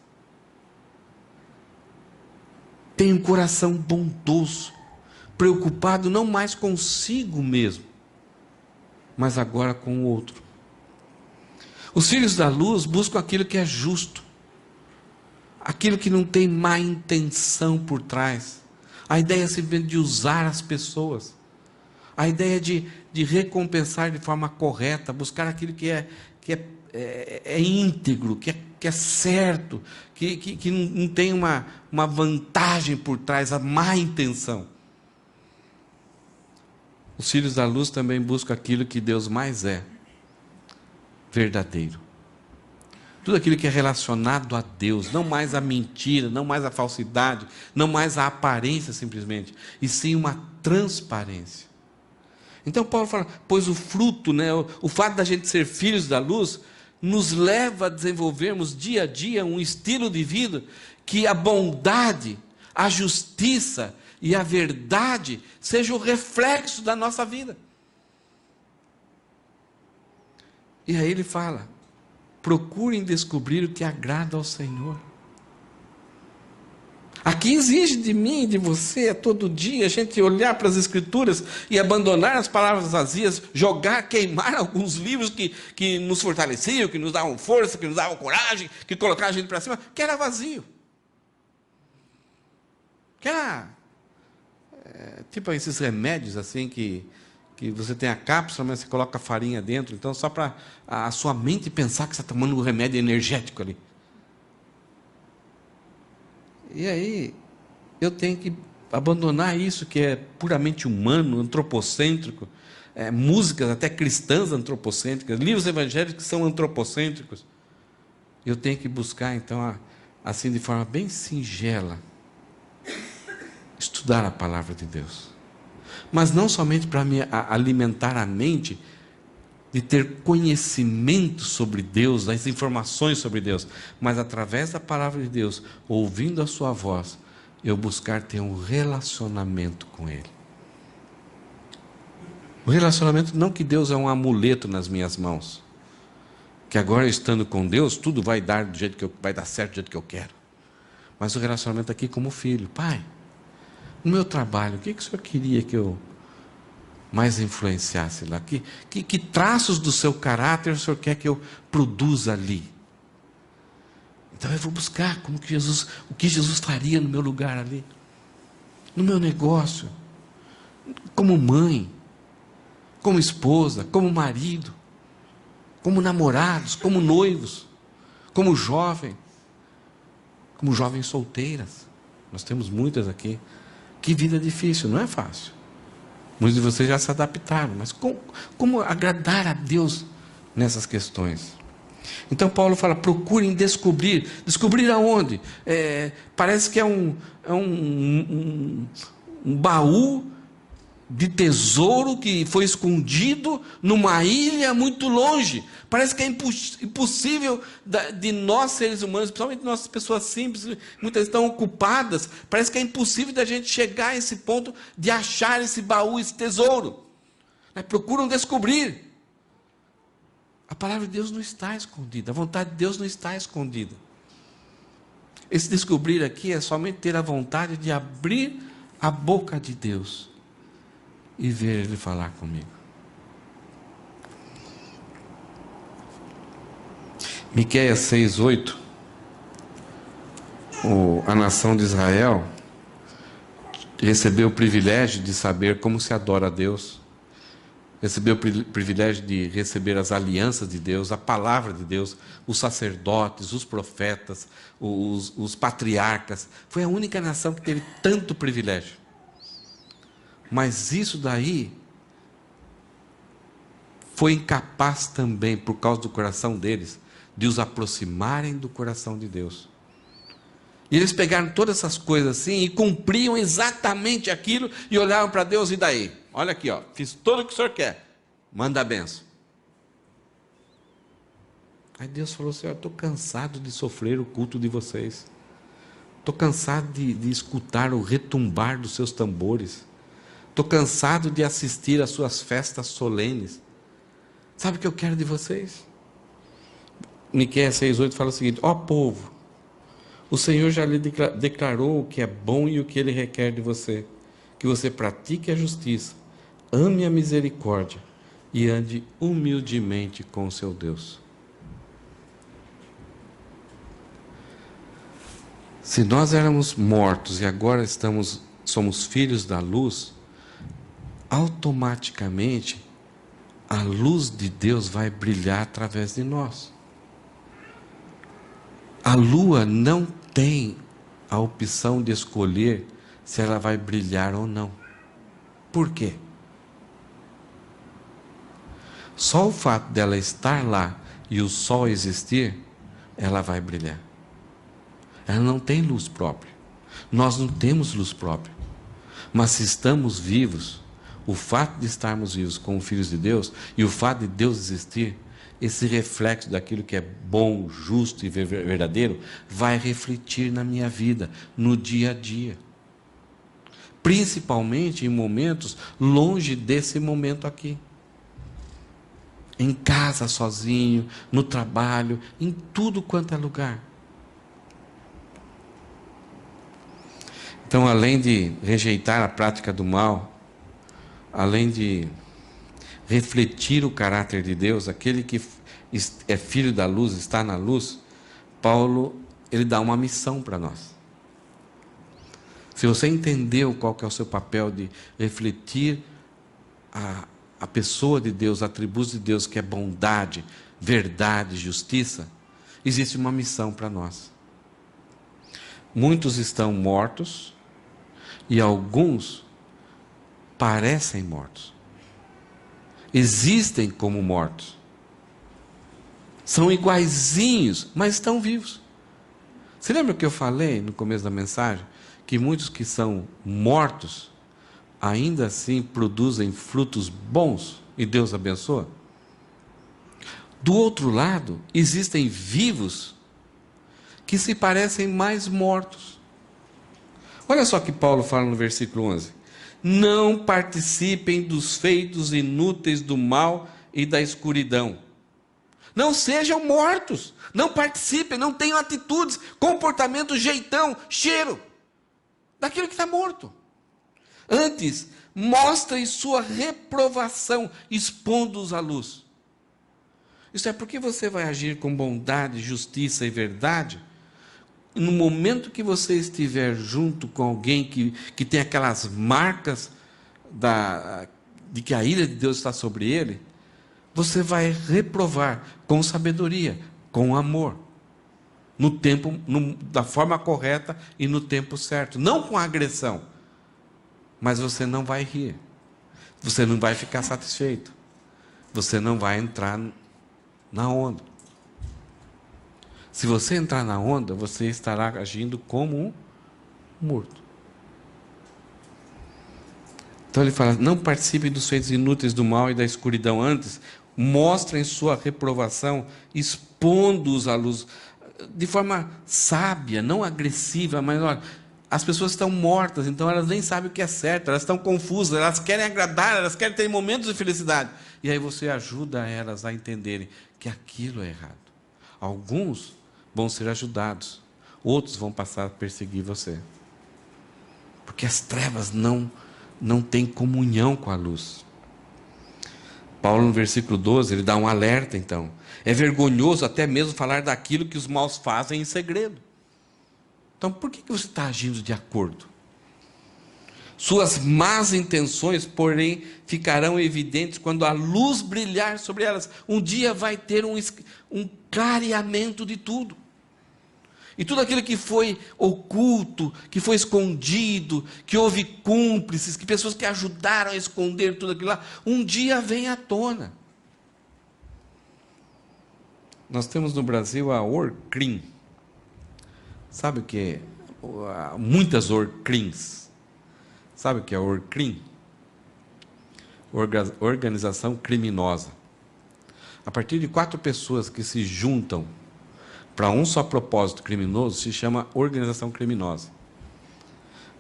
Têm um coração bondoso, preocupado não mais consigo mesmo, mas agora com o outro. Os filhos da luz buscam aquilo que é justo, aquilo que não tem má intenção por trás. A ideia é simplesmente de usar as pessoas. A ideia de recompensar de forma correta, buscar aquilo que é íntegro, que é certo, que não tem uma vantagem por trás, a má intenção. Os filhos da luz também buscam aquilo que Deus mais é, verdadeiro. Tudo aquilo que é relacionado a Deus, não mais a mentira, não mais a falsidade, não mais a aparência simplesmente, e sim uma transparência. Então Paulo fala, pois o fruto, né, o fato da gente ser filhos da luz, nos leva a desenvolvermos dia a dia um estilo de vida que a bondade, a justiça e a verdade seja o reflexo da nossa vida. E aí ele fala, procurem descobrir o que agrada ao Senhor. Aqui exige de mim e de você, todo dia, a gente olhar para as Escrituras e abandonar as palavras vazias, jogar, queimar alguns livros que nos fortaleciam, que nos davam força, que nos davam coragem, que colocavam a gente para cima, que era vazio. Que era tipo esses remédios assim que você tem a cápsula, mas você coloca a farinha dentro, então só para a sua mente pensar que você está tomando um remédio energético ali. E aí, eu tenho que abandonar isso que é puramente humano, antropocêntrico, músicas até cristãs antropocêntricas, livros evangélicos que são antropocêntricos. Eu tenho que buscar, então, assim de forma bem singela, estudar a palavra de Deus. Mas não somente para me alimentar a mente, de ter conhecimento sobre Deus, das informações sobre Deus, mas através da palavra de Deus, ouvindo a sua voz, eu buscar ter um relacionamento com Ele. O relacionamento, não que Deus é um amuleto nas minhas mãos, que agora estando com Deus, tudo vai dar do jeito que vai dar certo do jeito que eu quero. Mas o relacionamento aqui como filho. Pai, no meu trabalho, o que o Senhor queria que eu mais influenciasse lá? Que traços do seu caráter o Senhor quer que eu produza ali? Então eu vou buscar o que Jesus faria no meu lugar ali, no meu negócio, como mãe, como esposa, como marido, como namorados, como noivos, como jovens solteiras. Nós temos muitas aqui. Que vida difícil, não é fácil. Muitos de vocês já se adaptaram, mas como agradar a Deus nessas questões? Então Paulo fala, procurem descobrir. Descobrir aonde? Parece que é um baú de tesouro que foi escondido numa ilha muito longe. Parece que é impossível de nós, seres humanos, principalmente nossas pessoas simples, muitas estão ocupadas, parece que é impossível da gente chegar a esse ponto de achar esse baú, esse tesouro. Procuram descobrir. A palavra de Deus não está escondida, a vontade de Deus não está escondida. Esse descobrir aqui é somente ter a vontade de abrir a boca de Deus e ver Ele falar comigo. Miqueias 6:8, a nação de Israel recebeu o privilégio de saber como se adora a Deus, recebeu o privilégio de receber as alianças de Deus, a palavra de Deus, os sacerdotes, os profetas, os patriarcas. Foi a única nação que teve tanto privilégio. Mas isso daí foi incapaz também, por causa do coração deles, de os aproximarem do coração de Deus. E eles pegaram todas essas coisas assim e cumpriam exatamente aquilo e olhavam para Deus, e daí? Olha aqui, ó, fiz tudo o que o Senhor quer, manda a benção. Aí Deus falou assim, estou cansado de sofrer o culto de vocês. Estou cansado de escutar o retumbar dos seus tambores. Estou cansado de assistir às suas festas solenes. Sabe o que eu quero de vocês? Miqueias 6:8 fala o seguinte, ó povo, o Senhor já lhe declarou o que é bom e o que Ele requer de você, que você pratique a justiça, ame a misericórdia e ande humildemente com o seu Deus. Se nós éramos mortos e agora somos filhos da luz, automaticamente a luz de Deus vai brilhar através de nós. A lua não tem a opção de escolher se ela vai brilhar ou não. Por quê? Só o fato dela estar lá e o sol existir, ela vai brilhar. Ela não tem luz própria. Nós não temos luz própria. Mas se estamos vivos, o fato de estarmos vivos como filhos de Deus e o fato de Deus existir, esse reflexo daquilo que é bom, justo e verdadeiro vai refletir na minha vida, no dia a dia. Principalmente em momentos longe desse momento aqui. Em casa, sozinho, no trabalho, em tudo quanto é lugar. Então, além de rejeitar a prática do mal, além de refletir o caráter de Deus, aquele que é filho da luz, está na luz, Paulo, ele dá uma missão para nós. Se você entendeu qual que é o seu papel de refletir a pessoa de Deus, atributos de Deus, que é bondade, verdade, justiça, existe uma missão para nós. Muitos estão mortos e alguns parecem mortos. Existem como mortos. São iguaizinhos, mas estão vivos. Você lembra que eu falei no começo da mensagem? Que muitos que são mortos, ainda assim produzem frutos bons e Deus abençoa? Do outro lado, existem vivos que se parecem mais mortos. Olha só o que Paulo fala no versículo 11. Não participem dos feitos inúteis do mal e da escuridão. Não sejam mortos. Não participem, não tenham atitudes, comportamento, jeitão, cheiro daquilo que está morto. Antes, mostrem sua reprovação, expondo-os à luz. Isso é porque você vai agir com bondade, justiça e verdade. No momento que você estiver junto com alguém que tem aquelas marcas de que a ira de Deus está sobre ele, você vai reprovar com sabedoria, com amor, no tempo, da forma correta e no tempo certo, não com agressão. Mas você não vai rir, você não vai ficar satisfeito, você não vai entrar na onda. Se você entrar na onda, você estará agindo como um morto. Então ele fala, não participem dos feitos inúteis do mal e da escuridão. Antes, mostrem sua reprovação, expondo-os à luz, de forma sábia, não agressiva, mas olha, as pessoas estão mortas, então elas nem sabem o que é certo, elas estão confusas, elas querem agradar, elas querem ter momentos de felicidade. E aí você ajuda elas a entenderem que aquilo é errado. Alguns vão ser ajudados, outros vão passar a perseguir você. Porque as trevas não têm comunhão com a luz. Paulo, no versículo 12, ele dá um alerta, então. É vergonhoso até mesmo falar daquilo que os maus fazem em segredo. Então, por que você está agindo de acordo? Suas más intenções, porém, ficarão evidentes quando a luz brilhar sobre elas. Um dia vai ter um clareamento de tudo. E tudo aquilo que foi oculto, que foi escondido, que houve cúmplices, que pessoas que ajudaram a esconder tudo aquilo lá, um dia vem à tona. Nós temos no Brasil a Orcrim. Sabe o que é? Muitas Orcrims. Sabe o que é Orcrim? Organização criminosa. A partir de 4 pessoas que se juntam para um só propósito criminoso, se chama organização criminosa.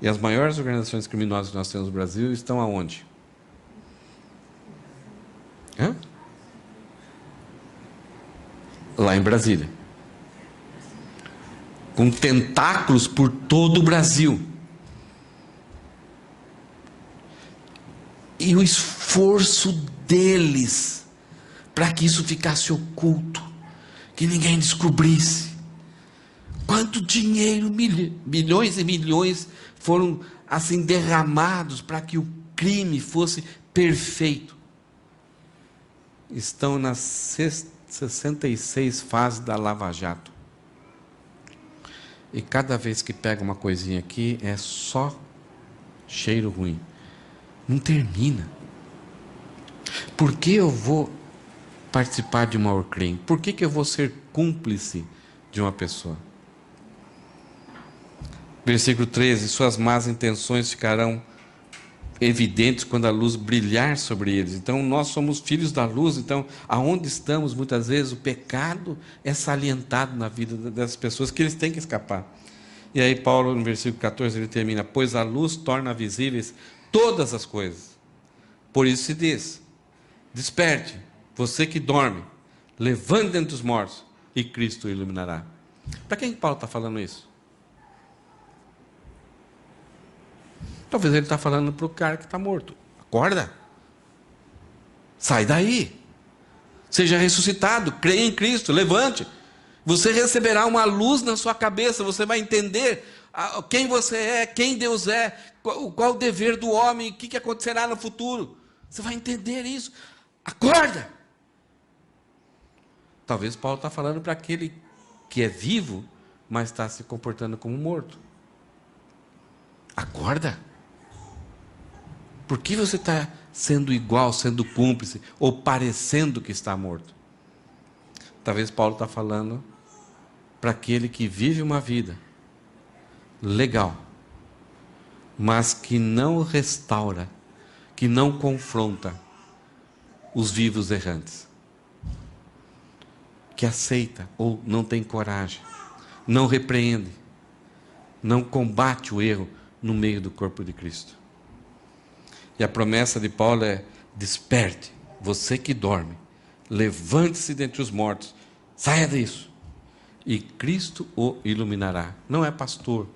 E as maiores organizações criminosas que nós temos no Brasil estão aonde? Lá em Brasília. Com tentáculos por todo o Brasil. E o esforço deles para que isso ficasse oculto, que ninguém descobrisse. Quanto dinheiro, milhões e milhões foram assim derramados para que o crime fosse perfeito. Estão nas 66 fases da Lava Jato. E cada vez que pega uma coisinha aqui, é só cheiro ruim. Não termina. Por que eu vou participar de uma Orcrim? Por que eu vou ser cúmplice de uma pessoa? Versículo 13, suas más intenções ficarão evidentes quando a luz brilhar sobre eles. Então, nós somos filhos da luz, então, aonde estamos, muitas vezes, o pecado é salientado na vida das pessoas, que eles têm que escapar. E aí, Paulo, no versículo 14, ele termina, pois a luz torna visíveis todas as coisas. Por isso se diz, desperte, você que dorme, levante dentre os mortos, e Cristo o iluminará. Para quem Paulo está falando isso? Talvez ele está falando para o cara que está morto. Acorda. Sai daí. Seja ressuscitado. Creia em Cristo. Levante. Você receberá uma luz na sua cabeça. Você vai entender quem você é, quem Deus é, qual o dever do homem, o que acontecerá no futuro. Você vai entender isso. Acorda. Talvez Paulo está falando para aquele que é vivo, mas está se comportando como morto. Acorda. Por que você está sendo igual, sendo cúmplice, ou parecendo que está morto? Talvez Paulo está falando para aquele que vive uma vida legal, mas que não restaura, que não confronta os vivos errantes, que aceita ou não tem coragem, não repreende, não combate o erro no meio do corpo de Cristo. E a promessa de Paulo é: desperte, você que dorme, levante-se dentre os mortos, saia disso, e Cristo o iluminará. Não é pastor,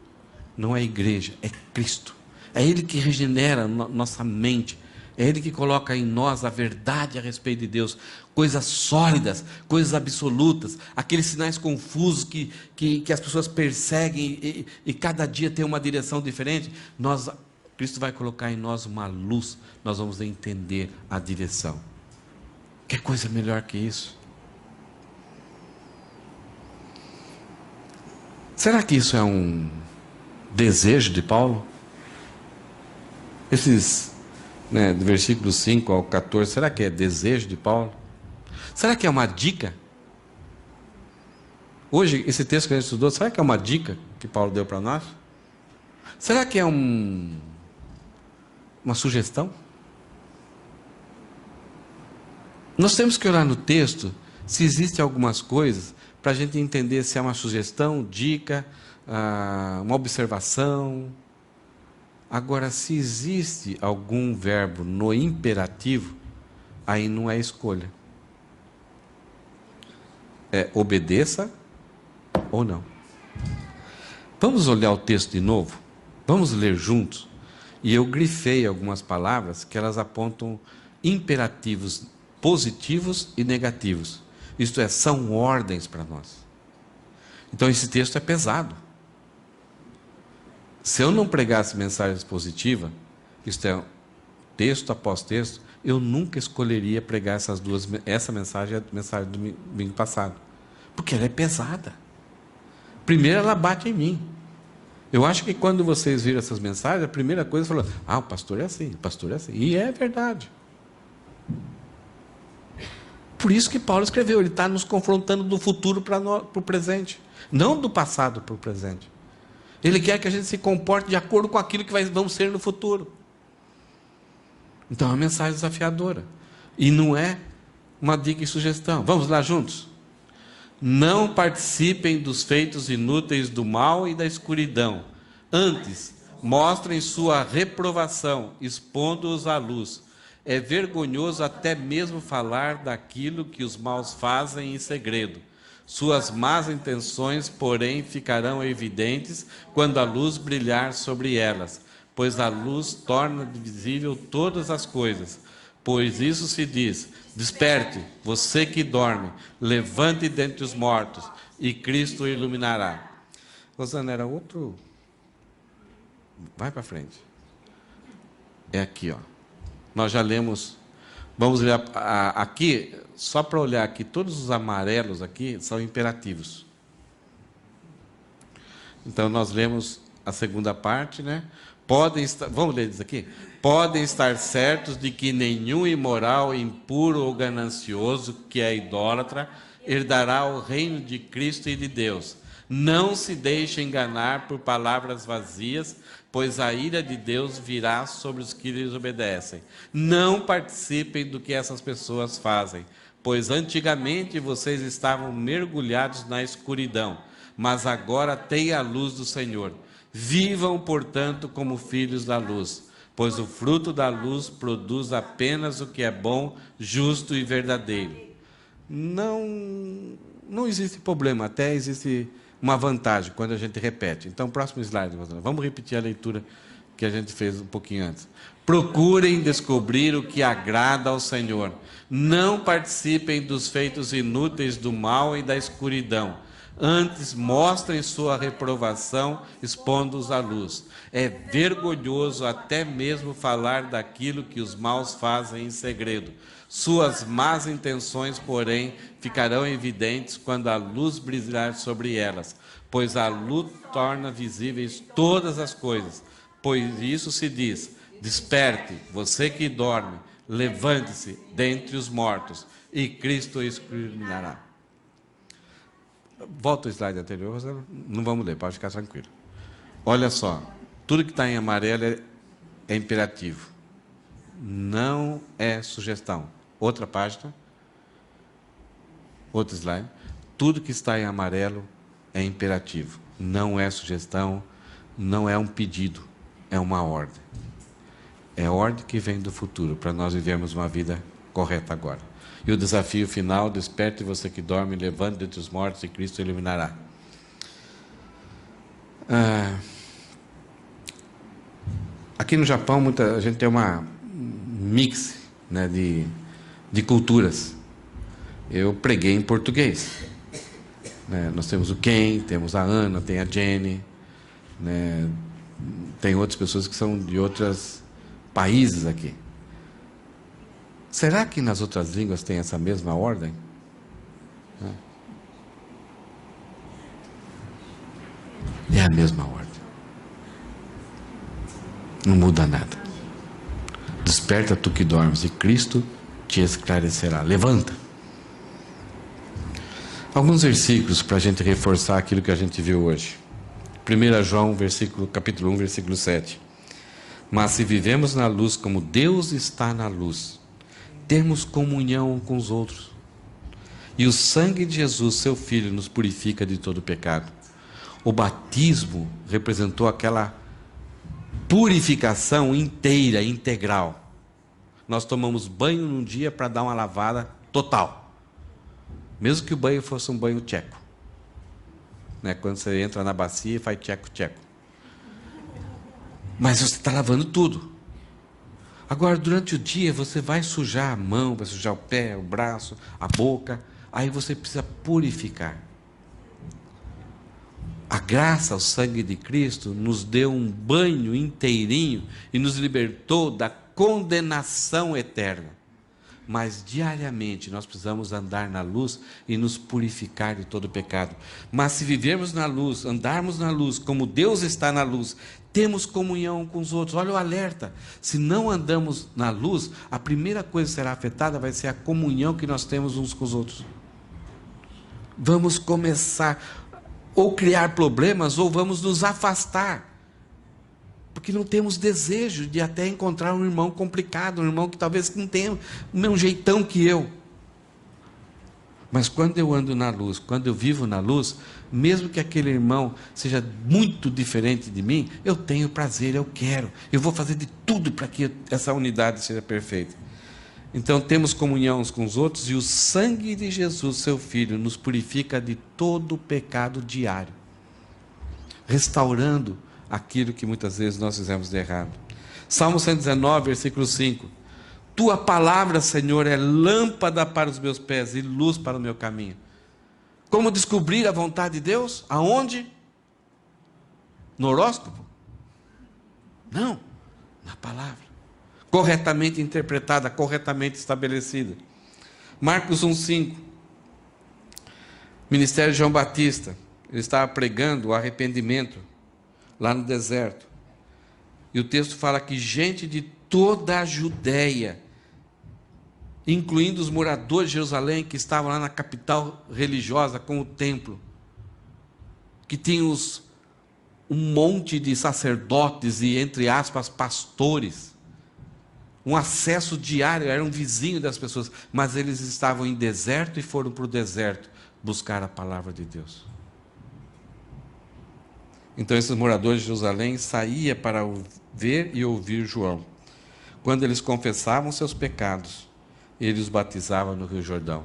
não é igreja, é Cristo. É Ele que regenera nossa mente, é Ele que coloca em nós a verdade a respeito de Deus, coisas sólidas, coisas absolutas, aqueles sinais confusos que as pessoas perseguem e cada dia tem uma direção diferente. Cristo vai colocar em nós uma luz, nós vamos entender a direção. Que coisa melhor que isso? Será que isso é um desejo de Paulo? Esses, do versículo 5 ao 14, será que é desejo de Paulo? Será que é uma dica? Hoje, esse texto que a gente estudou, será que é uma dica que Paulo deu para nós? Será que é uma sugestão? Nós temos que olhar no texto se existem algumas coisas para a gente entender se é uma sugestão, dica, uma observação. Agora, se existe algum verbo no imperativo, aí não é escolha. É obedeça ou não. Vamos olhar o texto de novo? Vamos ler juntos? E eu grifei algumas palavras que elas apontam imperativos positivos e negativos. Isto é, são ordens para nós. Então esse texto é pesado. Se eu não pregasse mensagens positivas, isto é, texto após texto, eu nunca escolheria pregar essa mensagem, a mensagem do domingo passado. Porque ela é pesada. Primeiro ela bate em mim. Eu acho que quando vocês viram essas mensagens, a primeira coisa é falar: o pastor é assim, o pastor é assim. E é verdade. Por isso que Paulo escreveu, ele está nos confrontando do futuro para o presente, não do passado para o presente. Ele quer que a gente se comporte de acordo com aquilo que vamos ser no futuro. Então é uma mensagem desafiadora. E não é uma dica e sugestão. Vamos lá juntos? Não participem dos feitos inúteis do mal e da escuridão. Antes, mostrem sua reprovação, expondo-os à luz. É vergonhoso até mesmo falar daquilo que os maus fazem em segredo. Suas más intenções, porém, ficarão evidentes quando a luz brilhar sobre elas, pois a luz torna visível todas as coisas. Pois isso se diz: desperte, você que dorme, levante dentre os mortos, e Cristo o iluminará. Rosana, era outro... Vai para frente. É aqui, ó. Nós já lemos, vamos ler aqui, só para olhar aqui, todos os amarelos aqui são imperativos. Então nós lemos a segunda parte, vamos ler isso aqui? Podem estar certos de que nenhum imoral, impuro ou ganancioso, que é idólatra, herdará o reino de Cristo e de Deus. Não se deixe enganar por palavras vazias, pois a ira de Deus virá sobre os que lhes obedecem. Não participem do que essas pessoas fazem, pois antigamente vocês estavam mergulhados na escuridão, mas agora têm a luz do Senhor. Vivam, portanto, como filhos da luz, pois o fruto da luz produz apenas o que é bom, justo e verdadeiro. Não existe problema, até existe uma vantagem quando a gente repete. Então, próximo slide, vamos repetir a leitura que a gente fez um pouquinho antes. Procurem descobrir o que agrada ao Senhor. Não participem dos feitos inúteis do mal e da escuridão. Antes, mostrem sua reprovação, expondo-os à luz. É vergonhoso até mesmo falar daquilo que os maus fazem em segredo. Suas más intenções, porém, ficarão evidentes quando a luz brilhar sobre elas, pois a luz torna visíveis todas as coisas. Pois isso se diz: desperte, você que dorme, levante-se dentre os mortos, e Cristo o iluminará. Volta o slide anterior, não vamos ler, pode ficar tranquilo. Olha só, tudo que está em amarelo é imperativo, não é sugestão. Outra página, outro slide. Tudo que está em amarelo é imperativo, não é sugestão, não é um pedido, é uma ordem. É ordem que vem do futuro, para nós vivermos uma vida correta agora. E o desafio final: desperte você que dorme, levante dentre os mortos, e Cristo iluminará. Aqui no Japão, a gente tem um mix, né, de culturas. Eu preguei em português. Né, nós temos o Ken, temos a Ana, tem a Jenny, né, tem outras pessoas que são de outros países aqui. Será que nas outras línguas tem essa mesma ordem? É a mesma ordem. Não muda nada. Desperta tu que dormes, e Cristo te esclarecerá. Levanta. Alguns versículos para a gente reforçar aquilo que a gente viu hoje. 1 João, capítulo 1, versículo 7. Mas se vivemos na luz como Deus está na luz, temos comunhão com os outros. E o sangue de Jesus, seu Filho, nos purifica de todo pecado. O batismo representou aquela purificação inteira, integral. Nós tomamos banho num dia para dar uma lavada total. Mesmo que o banho fosse um banho tcheco. Né? Quando você entra na bacia e faz tcheco-tcheco. Mas você está lavando tudo. Agora, durante o dia, você vai sujar a mão, vai sujar o pé, o braço, a boca. Aí você precisa purificar. A graça, o sangue de Cristo, nos deu um banho inteirinho e nos libertou da condenação eterna. Mas diariamente nós precisamos andar na luz e nos purificar de todo pecado. Mas se vivermos na luz, andarmos na luz, como Deus está na luz, temos comunhão com os outros. Olha o alerta: se não andamos na luz, a primeira coisa que será afetada vai ser a comunhão que nós temos uns com os outros. Vamos começar ou criar problemas, ou vamos nos afastar. Porque não temos desejo de até encontrar um irmão complicado, um irmão que talvez não tenha o mesmo jeitão que eu. Mas quando eu ando na luz, quando eu vivo na luz, mesmo que aquele irmão seja muito diferente de mim, eu tenho prazer, eu quero. Eu vou fazer de tudo para que essa unidade seja perfeita. Então temos comunhão uns com os outros, e o sangue de Jesus, seu Filho, nos purifica de todo o pecado diário, restaurando aquilo que muitas vezes nós fizemos de errado. Salmo 119, versículo 5. Tua palavra, Senhor, é lâmpada para os meus pés e luz para o meu caminho. Como descobrir a vontade de Deus? Aonde? No horóscopo? Não, na palavra. Corretamente interpretada, corretamente estabelecida. Marcos 1,5. Ministério de João Batista. Ele estava pregando o arrependimento lá no deserto. E o texto fala que gente de toda a Judéia, incluindo os moradores de Jerusalém, que estavam lá na capital religiosa com o templo, que tinha um monte de sacerdotes e, entre aspas, pastores, um acesso diário, eram vizinhos das pessoas, mas eles estavam em deserto e foram para o deserto buscar a palavra de Deus. Então esses moradores de Jerusalém saíam para ver e ouvir João. Quando eles confessavam seus pecados, ele os batizava no Rio Jordão.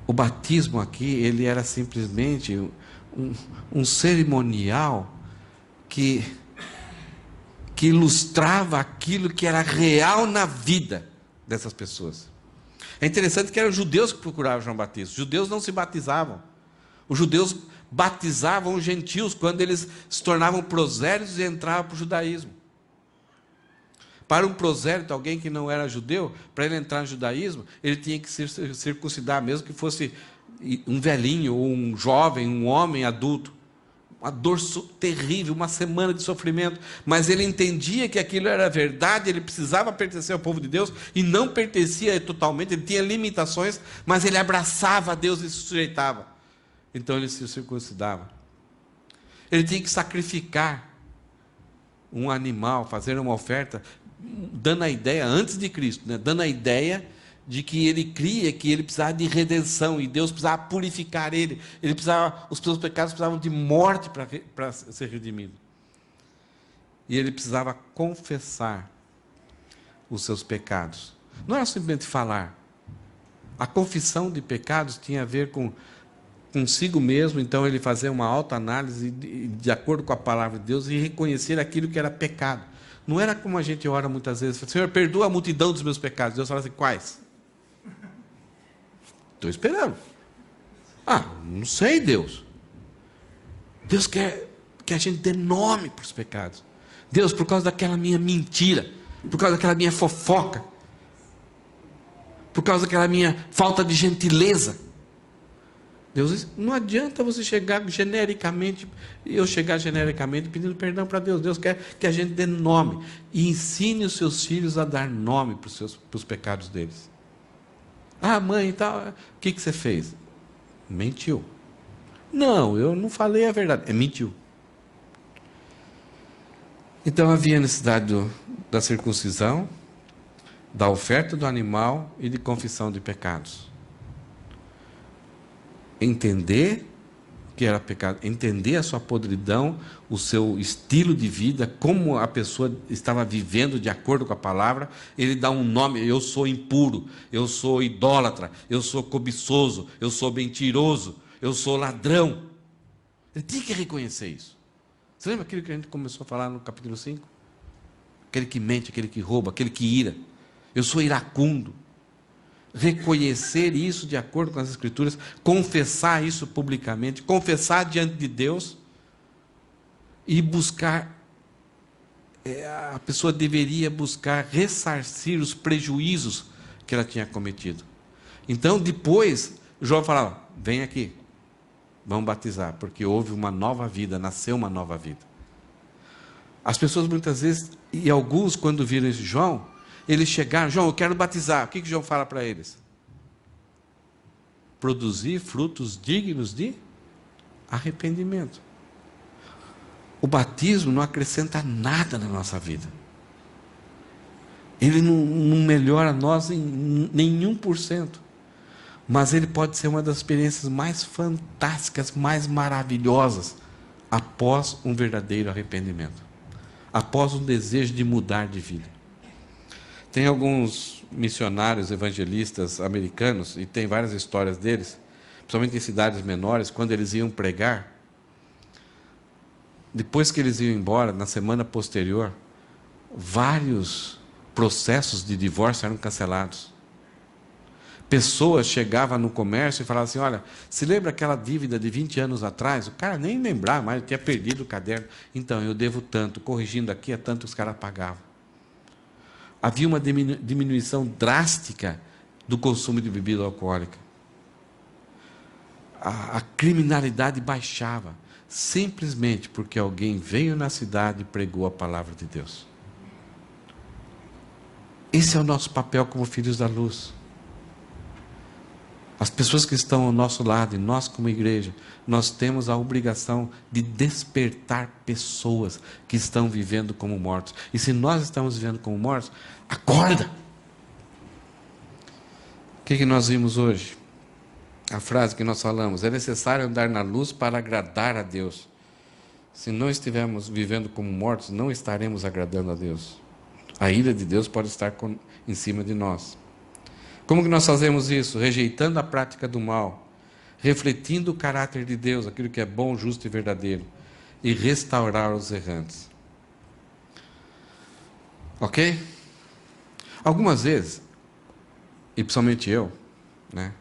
O batismo aqui, ele era simplesmente um cerimonial que que ilustrava aquilo que era real na vida dessas pessoas. É interessante que eram os judeus que procuravam João Batista. Os judeus não se batizavam. Os judeus batizavam os gentios quando eles se tornavam prosélitos e entravam para o judaísmo. Para um prosélito, alguém que não era judeu, para ele entrar no judaísmo, ele tinha que se circuncidar, mesmo que fosse um velhinho, ou um jovem, um homem adulto. Uma dor terrível, uma semana de sofrimento, mas ele entendia que aquilo era verdade, ele precisava pertencer ao povo de Deus, e não pertencia totalmente, ele tinha limitações, mas ele abraçava a Deus e se sujeitava. Então ele se circuncidava. Ele tinha que sacrificar um animal, fazer uma oferta, dando a ideia, antes de Cristo, né? Dando a ideia de que ele cria, que ele precisava de redenção, e Deus precisava purificar ele. Os seus pecados precisavam de morte para ser redimido. E ele precisava confessar os seus pecados. Não era simplesmente falar. A confissão de pecados tinha a ver com consigo mesmo, então ele fazer uma autoanálise de acordo com a palavra de Deus e reconhecer aquilo que era pecado. Não era como a gente ora muitas vezes, Senhor, perdoa a multidão dos meus pecados. Deus fala assim, quais? Estou esperando. Não sei, Deus. Deus quer que a gente dê nome para os pecados. Deus, por causa daquela minha mentira, por causa daquela minha fofoca, por causa daquela minha falta de gentileza. Deus diz, não adianta você chegar genericamente, eu chegar genericamente pedindo perdão para Deus. Deus quer que a gente dê nome. E ensine os seus filhos a dar nome para os pecados deles. Mãe e tal, o que você fez? Mentiu. Não, eu não falei a verdade. Mentiu. Então havia necessidade da circuncisão, da oferta do animal e de confissão de pecados. Entender que era pecado, entender a sua podridão, o seu estilo de vida, como a pessoa estava vivendo de acordo com a palavra. Ele dá um nome, eu sou impuro, eu sou idólatra, eu sou cobiçoso, eu sou mentiroso, eu sou ladrão. Ele tinha que reconhecer isso. Você lembra aquilo que a gente começou a falar no capítulo 5? Aquele que mente, aquele que rouba, aquele que ira. Eu sou iracundo. Reconhecer isso de acordo com as Escrituras, confessar isso publicamente, confessar diante de Deus e buscar, a pessoa deveria buscar ressarcir os prejuízos que ela tinha cometido. Então depois, João falava, vem aqui, vamos batizar, porque houve uma nova vida, nasceu uma nova vida. As pessoas muitas vezes, e alguns quando viram esse João, eles chegaram, João, eu quero batizar. O que João fala para eles? Produzir frutos dignos de arrependimento. O batismo não acrescenta nada na nossa vida. Ele não melhora nós em nenhum por cento. Mas ele pode ser uma das experiências mais fantásticas, mais maravilhosas, após um verdadeiro arrependimento. Após um desejo de mudar de vida. Tem alguns missionários evangelistas americanos, e tem várias histórias deles, principalmente em cidades menores, quando eles iam pregar, depois que eles iam embora, na semana posterior, vários processos de divórcio eram cancelados. Pessoas chegavam no comércio e falavam assim, olha, se lembra aquela dívida de 20 anos atrás? O cara nem lembrava mais, ele tinha perdido o caderno. Então, eu devo tanto, corrigindo aqui, é tanto que os caras pagavam. Havia uma diminuição drástica do consumo de bebida alcoólica. A criminalidade baixava, simplesmente porque alguém veio na cidade e pregou a palavra de Deus. Esse é o nosso papel como filhos da luz. As pessoas que estão ao nosso lado, e nós como igreja, nós temos a obrigação de despertar pessoas que estão vivendo como mortos. E se nós estamos vivendo como mortos, acorda! O que nós vimos hoje? A frase que nós falamos, é necessário andar na luz para agradar a Deus. Se não estivermos vivendo como mortos, não estaremos agradando a Deus. A ira de Deus pode estar em cima de nós. Como que nós fazemos isso? Rejeitando a prática do mal, refletindo o caráter de Deus, aquilo que é bom, justo e verdadeiro, e restaurar os errantes. Ok? Algumas vezes, e principalmente eu, né,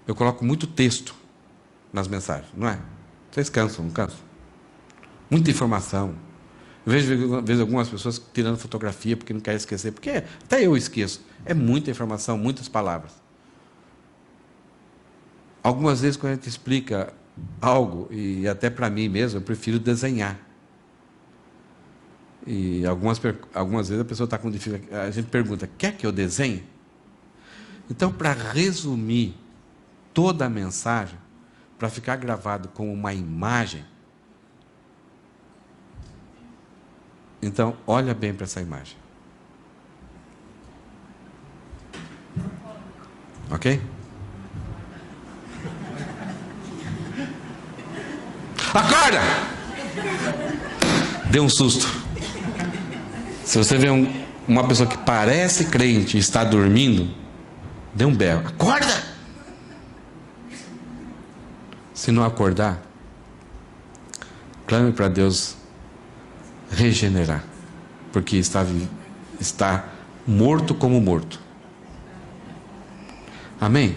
eu coloco muito texto nas mensagens, não é? Vocês cansam, não cansam? Muita informação. Eu vejo algumas pessoas tirando fotografia porque não querem esquecer, porque até eu esqueço. É muita informação, muitas palavras. Algumas vezes, quando a gente explica algo, e até para mim mesmo, eu prefiro desenhar. E algumas vezes a pessoa está com dificuldade. A gente pergunta, quer que eu desenhe? Então, para resumir toda a mensagem, para ficar gravado com uma imagem, então, olha bem para essa imagem. Ok? Acorda! Deu um susto. Se você vê uma pessoa que parece crente e está dormindo, dê um berro. Acorda! Se não acordar, clame para Deus regenerar, porque está morto como morto. Amém?